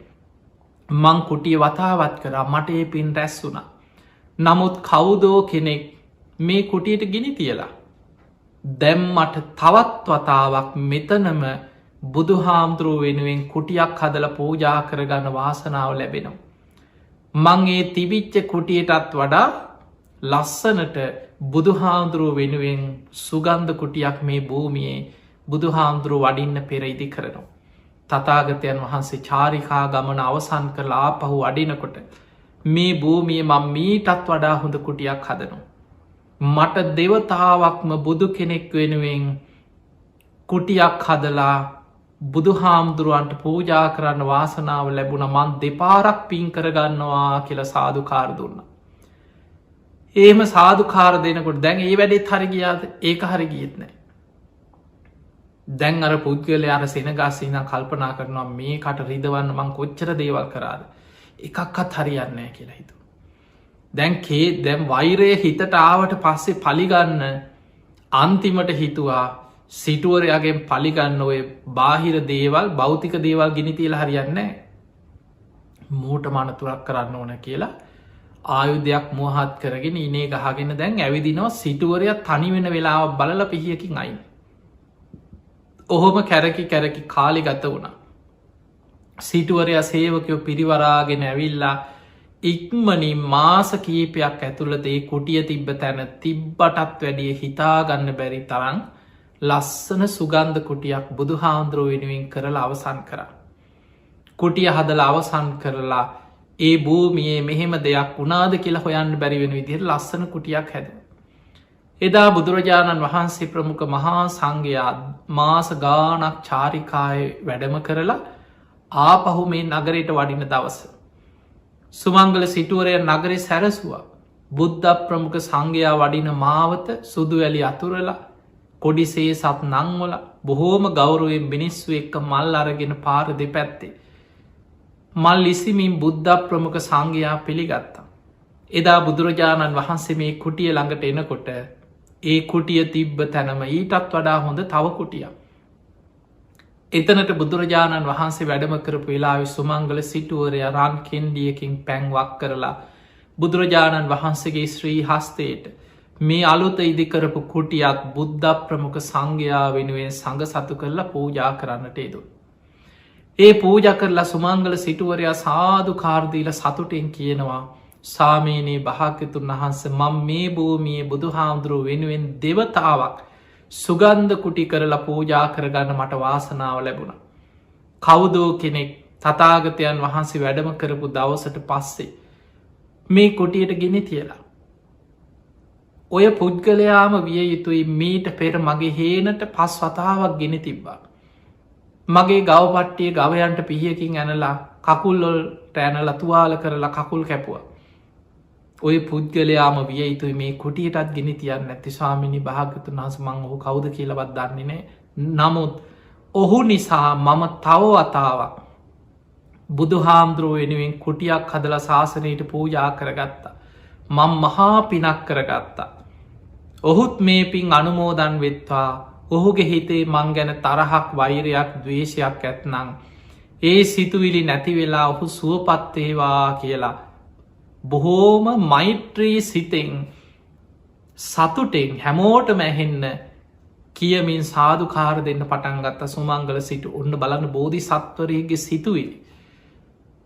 මං කුටිය වතාවත් කරා මට ඒ පින් රැස් වුනා. නමුත් කවුදෝ කෙනෙක් මේ කුටියට ගිනි තියලා. දැම්මට තවත් වතාවක් මෙතනම බුදු හාමුදුරුව වෙනුවෙන් කුටියක් හදල පූජා කරගන්න වාසනාව ලැබෙනවා. මං ඒ තිබිච්ච කුටියටත් වඩා ලස්සනට බුදු හාමුදුරුව වෙනුවෙන් සුගන්ධ කුටියක් මේ භූමියයේ බුදු හාමුදුරුව වඩින්න පෙර ඉදි කරනවා. තථාගතයන් වහන්සේ චාරිකා ගමන අවසන් කරලා ආපහු වඩිනකොට මේ භූමිය මං මීටත් වඩා හොඳ කුටියක් හදනවා. මට දෙවතාවක්ම බුදු කෙනෙක් වෙනුවෙන් කුටියක් හදලා බුදු හාමුදුරුවන්ට පූජා කරන්න වාසනාව ලැබුණ මන් දෙපාරක් පින් කරගන්නවා කියල සාධකාර දුන්න. ඒම සාධකාර දෙනකොට දැන් ඒ වැඩෙත් හරිගියාද ඒක හරිගියත් නෑ. දැන් අර පුද්ගලය අර සෙනගාසින කල්පනා කරනවා මේ කට රිදවන්න මං කොච්චර දේවල් කරාද එකක්කත් හරියන්නෑ කියලා හිතු. දැන් දැම් වෛරය හිතට ආවට පස්සේ පලිගන්න අන්තිමට හිතුවා සිටුවරයාගෙන් පලිගන්න ඔය බාහිර දේවල් භෞතික දේවල් ගිනිතිීල හරියන්නේ මූට මනතුරක් කරන්න ඕන කියලා ආයුධයක් මුවහත් කරගෙන ඉනේ ගහගෙන දැන් ඇවිදිනවා සිටුවරයක් තනිවෙන වෙලාව බලල පිහියකින් අයි. ඔහොම කැරකි කාලි ගත වුණා. සිටුවරයා සේවකයෝ පිරිවරාගෙන ඇවිල්ලා ඉක්මනින් මාස කීපයක් ඇතුළත ඒ කුටිය තිබ්බ තැන තිබ්බටත් වැඩිය හිතාගන්න බැරි තරන් ලස්සන සුගන්ධ කුටියක් බුදු හාමුදුරුව වෙනුවෙන් කරලා අවසන් කරා. කුටිය හදලා අවසන් කරලා ඒ භූමියේ මෙහෙම දෙයක් වුණාද කියලා හොයන්න බැරිවෙන විදිහට ලස්සන කුටියක් හැද. එදා බුදුරජාණන් වහන්සේ ප්‍රමුඛ මහා සංඝයා මාස ගානක් චාරිකාය වැඩම කරලා ආපහු මේ නගරයට වඩින දවස. සුමංගල සිටුවරය නගරේ සැරසුවා. බුද්ධ ප්‍රමුඛ සංඝයා වඩින මාවත සුදු වැලි අතුරලා කොඩිසේ සත් නංවල බොහෝම ගෞරුවෙන් මිනිස්සු එක්ක මල් අරගෙන පාර දෙපැත්තේ. මල් ඉසිමින් බුද්ධ ප්‍රමුඛ සංඝයා පිළිගත්තා. එදා බුදුරජාණන් වහන්සේ මේ කුටිය ළඟට එනකොට ඒ කුටිය තිබ්බ තැනම ඊටත් වඩා හොඳ තව කුටිය. එතනට බුදුරජාණන් වහන්සේ වැඩම කරපු වෙලාවෙ සුමංගල සිටුවරය රන් කෙන්ඩියකින් පැන්වක් කරලා බුදුරජාණන් වහන්සේගේ ශ්‍රී හස්තයට මේ අලුත ඉදිකරපු කුටියක් බුද්ධ ප්‍රමුඛ සංඝයා වෙනුවෙන් සඟ සතු කරලා පූජා කරන්නට ේදු. ඒ පූජ කරලා සුමංගල සිටුවරයා සාධු කාර්දීල සතුටෙන් කියනවා සාමීනී භාග්‍යතුන් වහන්ස මං මේ භූමියේ බුදු හාමුදුරුව වෙනුවෙන් දෙවතාවක් සුගන්ධ කුටි කරලා පූජා කරගන්න මට වාසනාව ලැබුණ. කවුදෝ කෙනෙක් තතාගතයන් වහන්සේ වැඩම කරපු දවසට පස්සේ මේ කුටියට ගෙන තියලා. ඔය පුද්ගලයාම විය යුතුයි මීට පෙර මගේ හේනට පස් වතාවක් ගෙන තිබ්බා. මගේ ගවපට්ටිය ගවයන්ට පිහියකින් ඇනලා කකුල්ලොල් ටෑනල තුවාල කරලා කකුල් කැපුවා. ඔය පුද්ගලයාම විය යුතුයි මේ කුටියටත් ගෙන තියන්න ඇති ස්වාමිනි භාගතුන් වහස මං ඔහු කවුද කියලවත් දන්නේනේ. නමුත් ඔහු නිසා මම තව වතාවක් බුදු හාමුදුරුව වෙනුවෙන් කුටියක් හදලා ශාසනයට පූජා කරගත්තා. මං මහා පිනක් කරගත්තා. ඔහුත් මේ පින් අනුමෝදන් වෙත්වා ඔහුගේ හිතේ මං ගැන තරහක් වෛරයක් දවේශයක් ඇත්නං ඒ සිතුවිලි නැති වෙලා ඔහු සුවපත්තේවා කියලා බොහෝම මෛත්‍රී සිතෙන් සතුටෙන් හැමෝට මැහෙන්න කියමින් සාධකාර දෙන්න පටන්ගත්ත සුමංගල සිට ඔන්න බලන්න බෝධි සත්වරයගේ සිතුවිලි.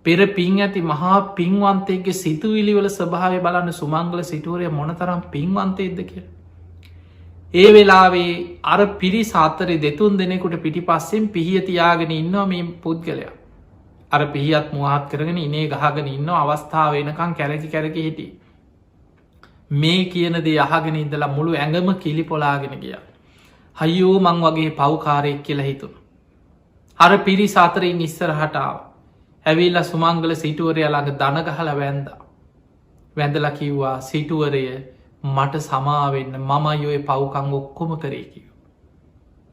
පෙර පින් ඇති මහා පින්වන්තයගේ සිතුවිලිවල ස්වභාවය බලන්න සුමංගල සිටුවරය මොනතරම් පින්වන්තයද කිය. ඒ වෙලාවේ අර පිරිස අතරේ දෙතුන් දෙනෙකුට පිටි පස්සෙන් පිහිය තියාගෙන ඉන්නවා මේ පුද්ගලයා. අර පිහියත් මුවහත් කරගෙන ඉනේ ගහගෙන ඉන්න අවස්ථාව වෙනකං කැරකි කැරකි හිටි. මේ කියන දේ අහගෙන ඉදලා මුළු ඇඟම කිලි පොලාගෙන ගිය. හයෝ මං වගේ පව්කාරයෙක් කියලා හිතුන. අර පිරිස අතරින් ඉස්සරහටාව. ඇවිල්ල සුමංගල සිටුවරය ළඟ දනගහල වැන්ද. වැඳල කිව්වා සිටුවරය මට සමාවෙන්න මම යොය පව්කං ඔක්කොම කරේකිව.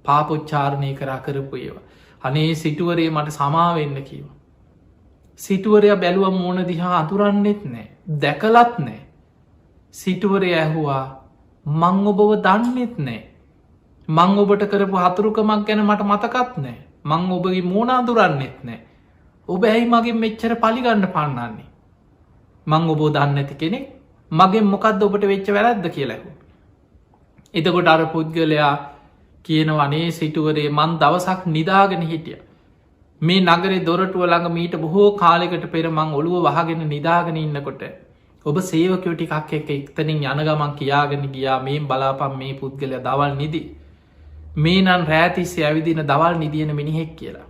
පාපොච්චාරණය කරා කරපු ඒවා. අනේ සිටුවරේ මට සමාවෙන්න කිව. සිටුවරය බැලුව මෝන දිහා අතුරන්නෙත් නෑ දැකලත් නෑ. සිටුවරය ඇහුවා මං ඔබව දන්නෙත් නෑ. මං ඔබට කරපු හතුරුකමක් ගැන මට මතකත් නෑ. මං ඔබගේ මෝන අතුරන්නෙත් නෑ. ඔබ ඇයි මගේ මෙච්චර පලිගන්න පන්නන්නේ. මං ඔබෝ දන්න ඇති කෙනෙක් මගේ මොකක්ද ඔබට වෙච්ච වැරද්ද කියලැහු. එතකොට අර පුද්ගලයා කියන වනේ සිටුවරේ මන් දවසක් නිදාගෙන හිටිය. මේ නගරේ දොරටුව ළඟ මීට බොහෝ කාලෙකට පෙර මං ඔළුව වහගෙන නිදාගෙන ඉන්නකොට ඔබ සේවකයෝටිකක් එක එක්තනින් යනගමන් කියාගෙන ගියා මේ බලාපම් මේ පුද්ගලය දවල් නිදි. මේ නන් රෑතිස්සේ ඇවිදින දවල් නිදියන මිනිහෙක් කියලා.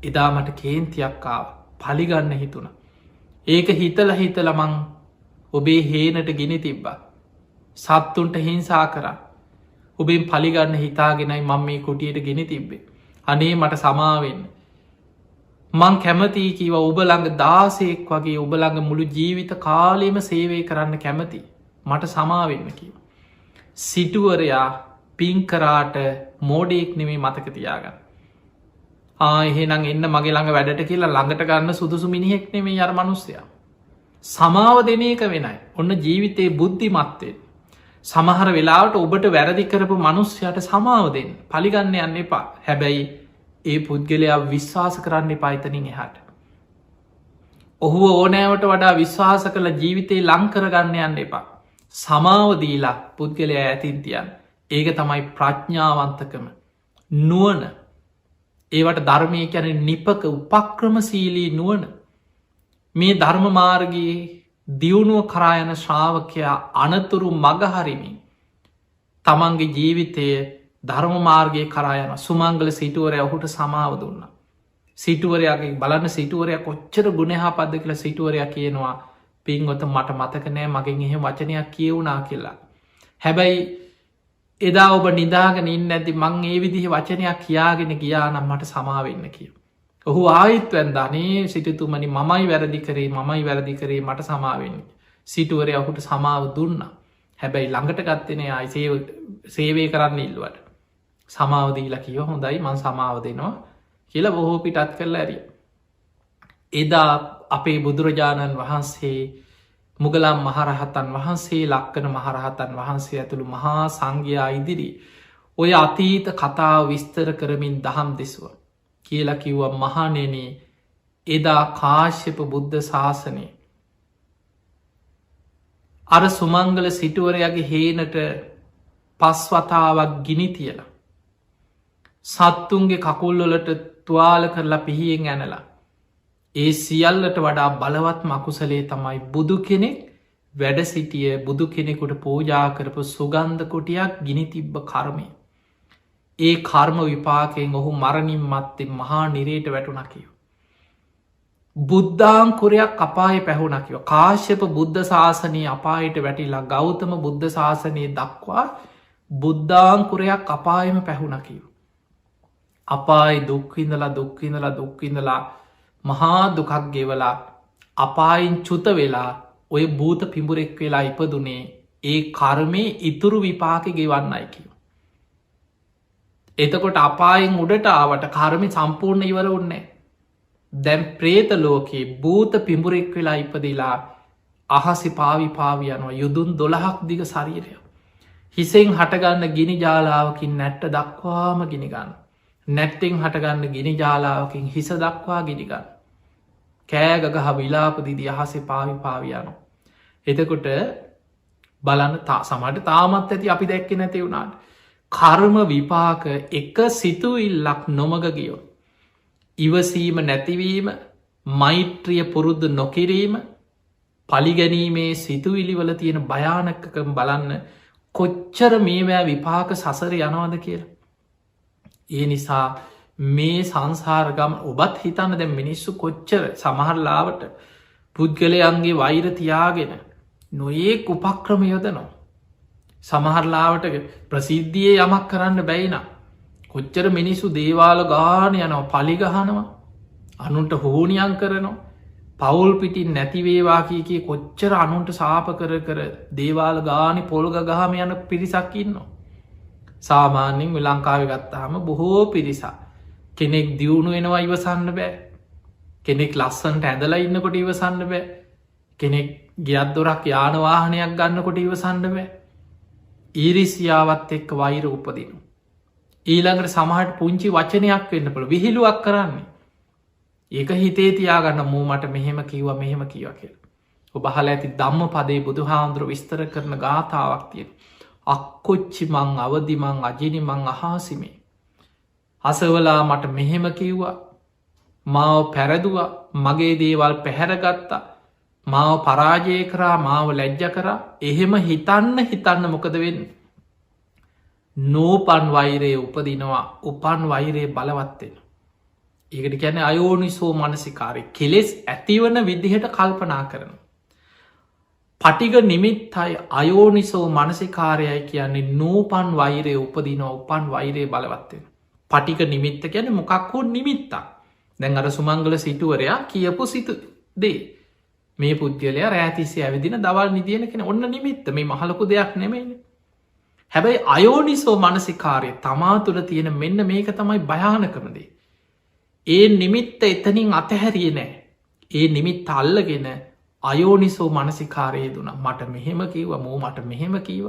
එදා මට කේන්තියක්කාව පලිගන්න හිතුන. ඒක හිතල හිතල මං ඔබේ හේනට ගෙන තිබ්බා. සත්තුන්ට හිංසා කරා. ඔබෙන් පලිගන්න හිතාගෙනයි මං මේ කුටියට ගෙන තිබ්බේ. අනේ මට සමාවෙන්න. මං කැමතිී කිව ඔබළඟ දාසයෙක් වගේ ඔබළඟ මුළු ජීවිත කාලෙම සේවය කරන්න කැමති. මට සමාවෙන්න කිව. සිටුවරයා පින්කරාට මෝඩෙක් නෙමේ මතක තියාගන්න. එහෙනම් එන්න මගේ ළඟ වැඩට කියලා ළඟට ගන්න සුදුසු මිනිහෙක් නෙමේ අර මනුස්සයා. සමාව දෙන එක වෙනයි. ඔන්න ජීවිතයේ බුද්ධි මත්තේ. සමහර වෙලාවට ඔබට වැරදි කරපු මනුස්්‍යයට සමාව දෙන්න පලිගන්න යන්න එපා. හැබැයි ඒ පුද්ගලයා විශ්වාස කරන්න එපායිතනින් එහට. ඔහුව ඕනෑවට වඩා විශ්වාස කළ ජීවිතයේ ලංකරගන්න යන්න එපා. සමාවදීලා පුද්ගලයා ඇතින් තියන්. ඒක තමයි ප්‍රඥාවන්තකම නුවන. ඒවට ධර්මය කැන නිපක උපක්‍රමසීලී නුවන. මේ ධර්ම මාර්ගයේ දියුණුව කරායන ශ්‍රාවකයා අනතුරු මගහරිමින් තමන්ගේ ජීවිතය ධර්ම මාර්ගය කරායන සුමංගල සිටුවරය ඔහුට සමාව දුන්න. සිටුවරයාගේ බලන්න සිටුවරයා කොච්චර ගුණහා පද්ද කියලා සිටුවරයා කියනවා පින්වත මට මතකනෑ මගෙන් එහෙම වචනයක් කියවුනා කියලා. හැබැයි එදා ඔබ නිදාගෙන ඉන්න ඇති මං ඒ විදිහ වචනයක් කියාගෙන ගියා නම් මට සමාවෙන්න කිය. ඔහු ආයිත් වැන්දනේ සිටතුමනි මමයි වැරදි කරේ මට සමාවෙන්න. සිටුවරය ඔහුට සමාව දුන්න. හැබැයි ළඟට ගත්තනේ අයි සේවය කරන්න ඉල්ලුවට. සමාවදීලා කිව හොඳයි මං සමාව දෙනවා කියලා බොහෝ පිටත් කරලා ඇරිය. එදා අපේ බුදුරජාණන් වහන්සේ මුගලම් මහරහතන් වහන්සේ ලක්කන මහරහතන් වහන්සේ ඇතුළු මහා සංඝයා ඉදිරි ඔය අතීත කතාව විස්තර කරමින් දහම් දෙසුව කියලා කිව්ව මහනෙන එදා කාශ්‍යප බුද්ධ ශාසනය අර සුමංගල සිටුවරයාගේ හේනට පස්වතාවක් ගිනි තියලා සත්තුන්ගේ කකුල්වලට තුවාල කරලා පිහියෙන් ඇනලා ඒ සියල්ලට වඩා බලවත් මකුසලේ තමයි බුදු කෙනෙක් වැඩ සිටිය බුදු කෙනෙකුට පූජා කරපු සුගන්ධ කොටියක් ගිනි තිබ්බ කර්මය. ඒ කර්ම විපාකයෙන් ඔහු මරණින් මත්තේ මහා නිරේට වැටුණ කියව. බුද්ධාංකුරයක් අපාය පැහුණකිව කාශ්‍යප බුද්ධ ශාසනය අපායට වැටිලා ගෞතම බුද්ධ ශාසනය දක්වා බුද්ධාංකුරයක් අපායම පැහුණකිව. අපායි දුක්විඳලා මහා දුකක් ගෙවලා අපායින් චුත වෙලා ඔය භූත පිඹුරෙක් වෙලා ඉපදුනේ ඒ කර්මය ඉතුරු විපාක ගෙවන්නයි කිව. එතකොට අපායෙන් උඩට ආවට කර්මි සම්පූර්ණ ඉවර උන්නේ. දැම් ප්‍රේත ලෝකයේ භූත පිඹුරෙක් වෙලා ඉපදිලා අහසි පාවිපාවියනවා යුදුන් 12ක් දිග ශරීරය. හිසෙන් හටගන්න ගිනි ජාලාවකින් නැට්ට දක්වාම ගිනිගන්න. නැත්තෙන් හටගන්න ගිනි ජාලාවකින් හිස දක්වා ගිනිගන්න. කෑගගහ විලාපදිදි අහසේ පාවිපාවියනු. එතකොට බලන්න සමට තාමත් ඇති අපි දැක්ක නැති වුණාට. කර්ම විපාක එක සිතුවිල්ලක් නොමග ගියෝ. ඉවසීම නැතිවීම මෛත්‍රිය පුරුද්ධ නොකිරීම පලිගැනීමේ සිතුවිලිවල තියෙන භයානකකම් බලන්න කොච්චර මේවෑ විපාක සසර යනවද කියලා. ඒ නිසා මේ සංසාරගම ඔබත් හිතන්න දැ මිනිස්සු කොච්චර සමහරලාවට පුද්ගලයන්ගේ වෛර තියාගෙන නොඒක් උපක්‍රම යොදනවා. සමහරලාවට ප්‍රසිද්ධියයේ යමක් කරන්න බැයින. කොච්චර මිනිස්සු දේවාල ගාන යනවා පලිගහනවා අනුන්ට හෝනියන් කරනවා පවුල් පිටින් නැතිවේවා කිය කොච්චර අනුන්ට සාප කර දේවාල ගානි පොල්ග ගහම යන පිරිසක් ඉන්නවා. සාමාන්‍යෙන් විලංකාව ගත්තාම බොහෝ පිරිසා කෙනෙක් දියුණු වෙනවා ඉවසන්න බෑ කෙනෙක් ලස්සන්ට ඇඳලා ඉන්නකොට ඉවසන්න බෑ කෙනෙක් ගියත් දොරක් යානවාහනයක් ගන්නකොට ඉවසන්න බෑ ඊරිසියාවත් එක්ක වෛර උපදිනු. ඊළඟට සමහට පුංචි වචනයක් වෙන්න පළ විහිළුවක් කරන්නේ ඒක හිතේ තියාගන්න මූ මට මෙහෙම කිව්ව මෙහෙම කියව කියල. ඔබහල ඇති දම්ම පදේ බුදු හාමුදුර විස්තර කරන ගාථාවක් තියෙන. අක්කොච්චි මං අවදිමං අජිනිමං අහාසිමේ. අසවලා මට මෙහෙම කිව්වා මාව පැරදුව මගේ දේවල් පැහැරගත්තා මාව පරාජය කරා මාව ලැජ්ජ කරා එහෙම හිතන්න මොකද වෙන්න. නෝපන් වෛරයේ උපදිනවා උපන් වෛරයේ බලවත්වෙන. ඒකට ගැන අයෝනිසෝ මනසිකාරය කෙලෙස් ඇතිවන විදිහට කල්පනා කරන. පටිග නිමිත්තයි අයෝනිසෝ මනසිකාරයයි කියන්නේ නූපන් වෛරය උපදිනෝ උපන් වෛරයේ බලවත්වෙන. පටික නිමිත්ත ගැන මොකක් හෝ නිමිත්තා දැන් අර සුමංගල සිටුවරයා කියපු සිතු දේ මේ පුද්ගලය රෑතිසේ ඇවිදින දවල් නිදියන කෙන ඔන්න නිමිත්ත මේ මහලකු දෙයක් නෙමෙයින. හැබැයි අයෝනිසෝ මනසිකාරය තමා තුළ තියෙන මෙන්න මේක තමයි භයානකමදේ. ඒ නිමිත්ත එතනින් අතහැරිය නෑ. ඒ නිමිත් අල්ලගෙන අයෝනිසෝ මනසිකාරයේ දුන මට මෙහෙම කීව මෝ මට මෙහෙම කීව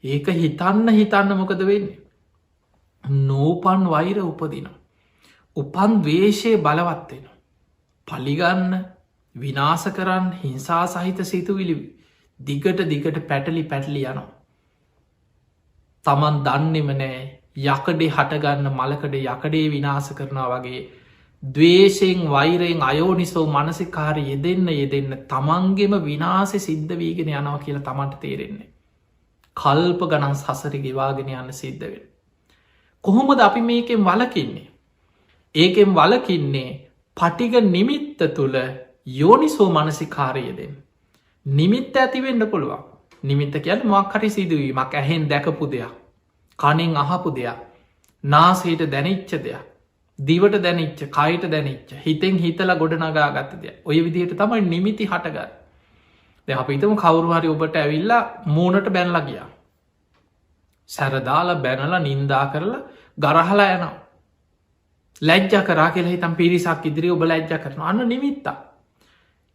ඒක හිතන්න මොකද වෙන්නේ. නෝපන් වෛර උපදින. උපන් වේශය බලවත්වෙන. පලිගන්න විනාස කරන්න හිංසා සහිත සිතුවිලි දිගට පැටලි යනවා. තමන් දන්නෙම නෑ යකඩේ හටගන්න මලකඩ යකඩේ විනාස කරනවා වගේ දවේශයෙන් වෛරයෙන් අයෝනිසෝ මනසිකාරය යෙදෙන්න තමන්ගෙම විනාසෙ සිද්ධ වීගෙන යනවා කියලා තමන්ට තේරෙන්නේ. කල්ප ගණන් සසරි ගෙවාගෙන යන්න සිද්ධවෙන්. කොහොමද අපි මේකෙන් වලකින්නේ. ඒකෙන් වලකින්නේ පටිග නිමිත්ත තුළ යෝනිසෝ මනසිකාරයදෙන්. නිමිත්ත ඇතිවෙන්න පුළුවන්. නිමිත්ත කියල මක්හරි සිදුවීමක් ඇහෙන් දැකපු දෙයක්. කනින් අහපු දෙයක්. නාසයට දැනිච්ච දෙයක්. දිවට දැනිච්ච කයිට දැනිච්ච හිතෙන් හිතලා ගොඩනගා ගත්ත දෙයක්. ඔය විදිහට තමයි නිමිති හටගන්න. දැන් අපි හිතමු කවුරු හරි ඔබට ඇවිල්ලා මූණට බැනලා ගියා. සැරදාලා බැනලා නින්දා කරලා ගරහලා යනවා. ලැජ්ජ කරා කියලා හිතන් පිරිසක් ඉදිරි ඔබ ලැජ්ජ කරනවා. අන්න නිමිත්ත.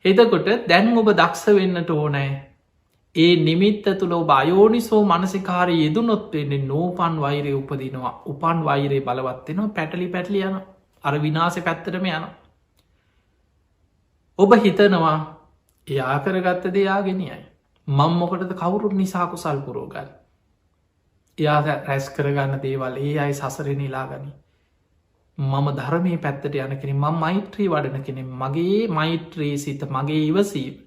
එතකොට දැන් ඔබ දක්ෂ වෙන්නට ඕනෑ. ඒ නිමිත්ත තුළ ඔබ අයෝනිසෝ මනසිකාරය යෙදුනොත් වෙන්නේ නෝපන් වෛරය උපදිනවා. උපන් වෛරය බලවත්වෙනවා පැටලි පැටලි යන අර විනාසය පැත්තරම යන. ඔබ හිතනවා එයා කරගත්ත දෙයාගෙනයයි. මං මොකටද කවුරුත් නිසාකු සල්පුරෝගන්න. එයා රැස් කරගන්න දේවල් ඒ අයි සසර නිලාගනි. මම ධර්මය පැත්තට යන කෙනෙ ම මෛත්‍රී වඩන කෙනෙ මගේ මෛත්‍රී සිත මගේ ඉවසීම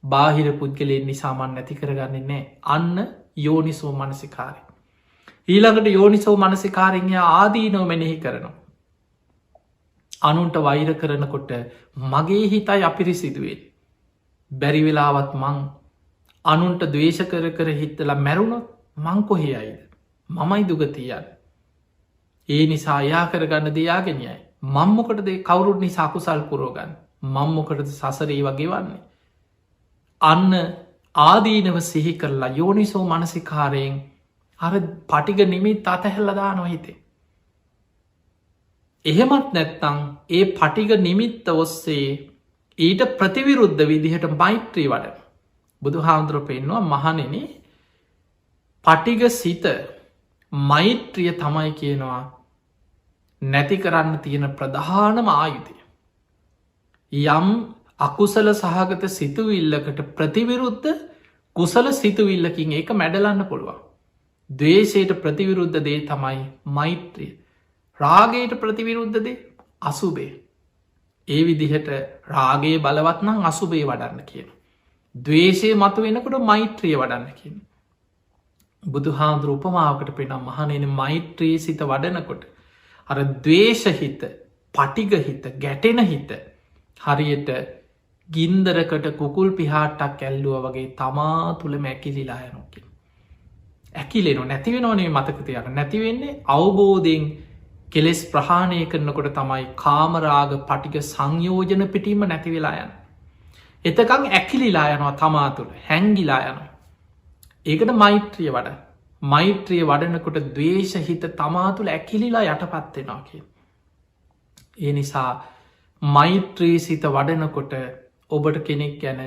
බාහිර පුද්ගලයෙන් නිසාමන් නැති කරගන්නේ නෑ අන්න යෝනිසෝ මනසිකාරය. ඊළඟට යෝනිසෝ මනසිකාරෙන්ය ආදීනෝ මෙනෙහි කරනවා. අනුන්ට වෛර කරනකොට මගේ හිතයි අපිරිසිදුවෙන්. බැරිවෙලාවත් මං අනුන්ට දවේශ කර හිත්තල මැරුණොත් මංකොහෙ අයිද. මමයි දුගතියන්. ඒ නිසා යා කරගන්න දෙයාගෙනයයි. මංමොකටද කවුරුත් නිසාකු සල් පුරෝගන්න මංමොකටද සසරේ වගේ වන්නේ. අන්න ආදීනව සිහි කරලා යෝනිසෝ මනසිකාරයෙන් අර පටිග නිමිත් අතහැල්ලදා නොහිතේ. එහෙමත් නැත්තං ඒ පටිග නිමිත්ත ඔස්සේ ඊට ප්‍රතිවිරුද්ධ විදිහට මෛත්‍රී වඩන. බුදු හාමුදුරුව පෙන්වා මහනෙන පටිග සිත මෛත්‍රිය තමයි කියනවා නැති කරන්න තියෙන ප්‍රධානම ආයුධය. යම් අකුසල සහගත සිතුවිල්ලකට ප්‍රතිවිරුද්ධ කුසල සිතුවිල්ලකින් ඒක මැඩලන්න පුළුවන්. දවේශයට ප්‍රතිවිරුද්ධ දේ තමයි මෛත්‍රිය. රාගයට ප්‍රතිවිරුද්ධ දේ අසුබේ. ඒ විදිහට රාගේ බලවත්නම් අසුබේ වඩන්න කියන. දවේශය මතු වෙනකොට මෛත්‍රිය වඩන්න කියන. බුදු හාන්දුර උපමාවකට පෙනම් මහනෙන මෛත්‍රී සිත වඩනකොට. අර දවේශහිත පටිගහිත ගැටෙන හිත හරියට ගින්දරකට කුකුල් පිහාටක් ඇල්ලුව වගේ තමා තුළ මැකිලිලා යනොකින්. ඇකිලෙන නැතිවෙනවනේ මතකතයක් නැතිවෙන්නේ අවබෝධයෙන් කෙලෙස් ප්‍රහාණය කරනකොට තමයි කාමරාග පටික සංයෝජන පිටීම නැතිවෙලා යන. එතකං ඇකිලිලා යනවා තමා තුළ හැංගිලා යන. ඒකට මෛත්‍රිය වඩ මෛත්‍රිය වඩනකොට දවේශ හිත තමා තුළ ඇකිලිලා යටපත්වෙනවා කිය. ඒ නිසා මෛත්‍රී සිත වඩනකොට ඔබට කෙනෙක් ගැන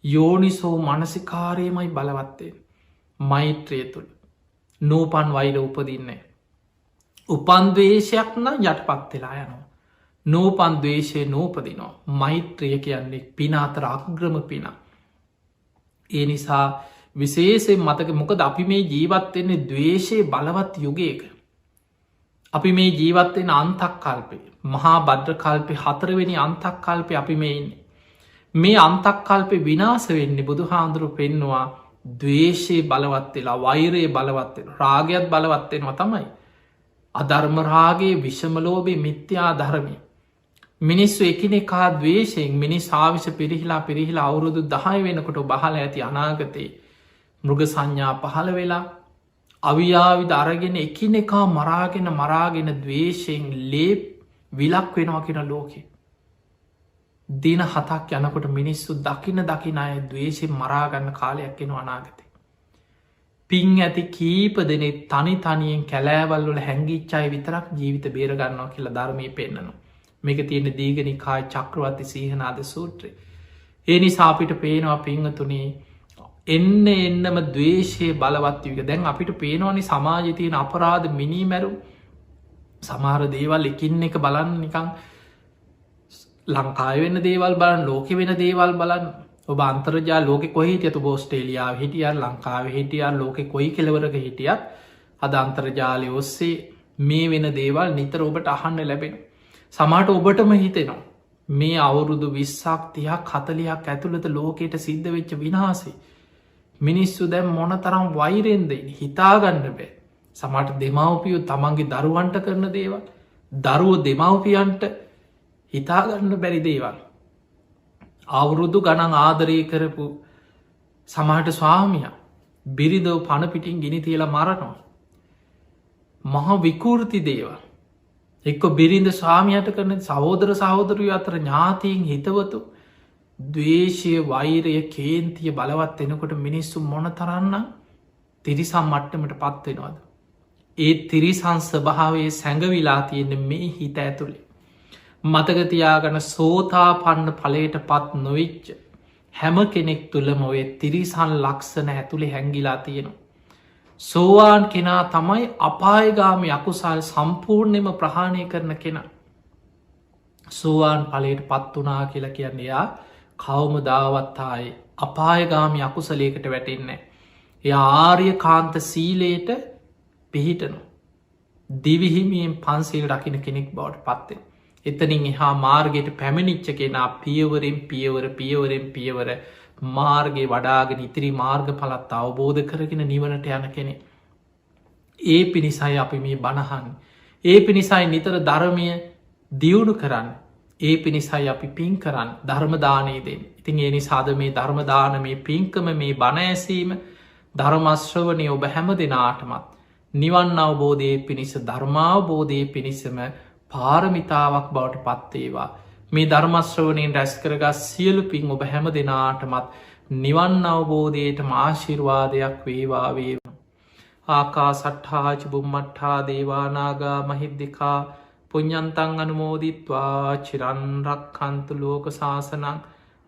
යෝනිසෝ මනසිකාරයමයි බලවත්තේ මෛත්‍රය තුළ නූපන් වෛර උපදින්නේ. උපන්දවේශයක් නම් යටපත්වෙලා යනවා. නූපන්දවේශය නූපදිනවා. මෛත්‍රිය කියන්නේ පින අතර අක්ග්‍රම පින. ඒ නිසා විශේෂෙන් මතක මොකද අපි මේ ජීවත්වෙන්නේ දවේශය බලවත් යුගයක. අපි මේ ජීවත්වෙන අන්තක් කල්පේ මහා බද්්‍ර කල්පය 4වෙනි අන්තක් කල්පය අපි මේ ඉන්නේ. මේ අන්තක් කල්පය විනාස වෙන්නේ බුදු හාන්දුරු පෙන්නවා දවේශයේ බලවත්වෙලා වෛරයේ බලවත්වෙන රාගයක් බලවත්වෙනවා තමයි. අධර්මරාගේ විෂමලෝබේ මිත්‍යා ධර්මය. මිනිස්සු එකනෙකා දවේශයෙන් මිනි සාවිශ පිරිහිලා අවුරුදු 10 වෙනකොට බහල ඇති අනාගතයේ මෘග සංඥා පහළ වෙලා අවියාවිද අරගෙන එකනෙකා මරාගෙන දවේශයෙන් ලේ විලක් වෙනවා කියෙන ලෝකෙ. දින 7ක් යනකොට මිනිස්සු දකින අය දවේශය මරාගන්න කාලයක් එෙන අනාගතය. පින් ඇති කීප දෙනෙ තනි තනියෙන් කැලෑවල්වල හැංගිච්චාය විතරක් ජීවිත බේරගන්නවා කියලා ධර්මය පෙන්න්නනවා. මේක තියෙන දීගනිකායි චක්‍රවර්ති සීහනාද සූත්‍රය. ඒ නිසා අපිට පේනවා පිංහතුනේ එන්නම දවේශය බලවත්වක දැන් අපිට පේනවානි සමාජතියන අපරාධ මිනීමැරු සමහර දේවල් එකින් එක බලන්න නිකං ලංකාය වෙන්න දේවල් බලන් ලෝක වෙන දේවල් බලන් ඔබ අන්තර්ජා ලෝක කොහිට ඇතු බෝස්ටේලියාව හිටියන් ලංකාව හිටියන් ලෝක කොයි කෙලවරක හිටියත් අද අන්තර්ජාලය ඔස්සේ මේ වෙන දේවල් නිතර ඔබට අහන්න ලැබෙන. සමාට ඔබටම හිතෙනවා මේ අවුරුදු 20ක් 40ක් ඇතුළත ලෝකයට සිද්ධ වෙච්ච විනාසේ. මිනිස්සු දැම් මොන තරම් වෛරෙන්ද හිතාගන්න බෑ. සමට දෙමවපියු තමන්ගේ දරුවන්ට කරන දේවල් දරුව දෙමව්පියන්ට හිතාගන්න බැරි දේවල්. අවුරුදු ගණන් ආදරය කරපු සමහට ස්වාමිය බිරිදව පණපිටින් ගිනි තියලා මරනවා. මහ විකෘති දේවල්. එක්ක බිරිඳ ස්වාමියයට කරන සහෝදර සහෝදරය අතර ඥාතීන් හිතවතු දවේශය වෛරය කේන්තිය බලවත් එනකොට මිනිස්සු මොන තරන්න තිරිසම් මට්ටමට පත්වෙනවාද. ඒ තිරිසං ස්වභාවයේ සැඟවිලා තියෙන මේ හිත ඇතුළේ. මතකතියාගන සෝතා පන්න පලයට පත් නොවිච්ච හැම කෙනෙක් තුළම ඔය තිරිසන් ලක්ෂණ ඇතුළේ හැංගිලා තියෙනවා. සෝවාන් කෙනා තමයි අපායගාම යකුසල් සම්පූර්ණයම ප්‍රහාණය කරන කෙනා. සෝවාන් පලයට පත් වනා කියලා කියන්න එයා කවම දාවත්තායේ අපායගාම යකුසලේකට වැටෙන්නේ. එය ආර්ය කාන්ත සීලයට පිහිටනු. දිවිහිමියෙන් පන්සිල් රකින කෙනෙක් බවට පත්තේ. එතනින් එහා මාර්ගයට පැමිණිච්ච කෙනා පියවරෙන් පියවර මාර්ගය වඩාගෙන ඉතිරි මාර්ග පලත් අවබෝධ කරගෙන නිවනට යන කෙනෙ. ඒ පිණිසයි අපි මේ බණහන්. ඒ පිණිසයි නිතර ධර්මය දියුණු කරන්න. ඒ පිණිසයි අපි පින් කරන්න ධර්මදානයේදෙන්. ඉතින් ඒ නිසාද මේ ධර්මදාන මේ පින්කම මේ බණ ඇසීම ධර්මශ්‍රවනය ඔබ හැම දෙනාටමත්. නිවන් අවබෝධය පිණිස ධර්මාවබෝධය පිණිසම පාරමිතාවක් බවට පත්තේවා. මේ ධර්මශ්‍රවනයෙන් රැස් කරගත් සියලු පින් ඔබ හැම දෙනාටමත් නිවන් අවබෝධයට ආශිර්වාදයක් වේවා වේවා. ආකා සට්හාච බුම්මට්හා දේවානාගා මහිද්දිකා පුඤ්ඤන්තං අනුමෝදිත්වා චිරන්රක්ඛන්තු ලෝක සාසනං.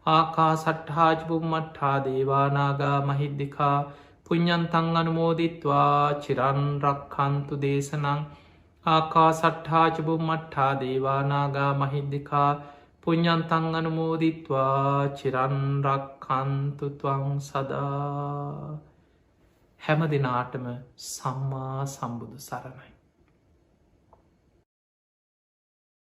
ආකා සට්හාච බුම්මට්හා දේවානාගා මහිද්දිකා පුඤ්ඤන්තං අනුමෝදිත්වා චිරන්රක්ඛන්තු දේශනං. ආකා සට්හාච බුම්මට්හා දේවානාගා මහිද්දිකා පුඤ්ඤන්තං අනුමෝදිත්වා චිරන්රක්ඛන්තු ත්වං සදා. හැම දෙනාටම සම්මා සම්බුදු සරණයි.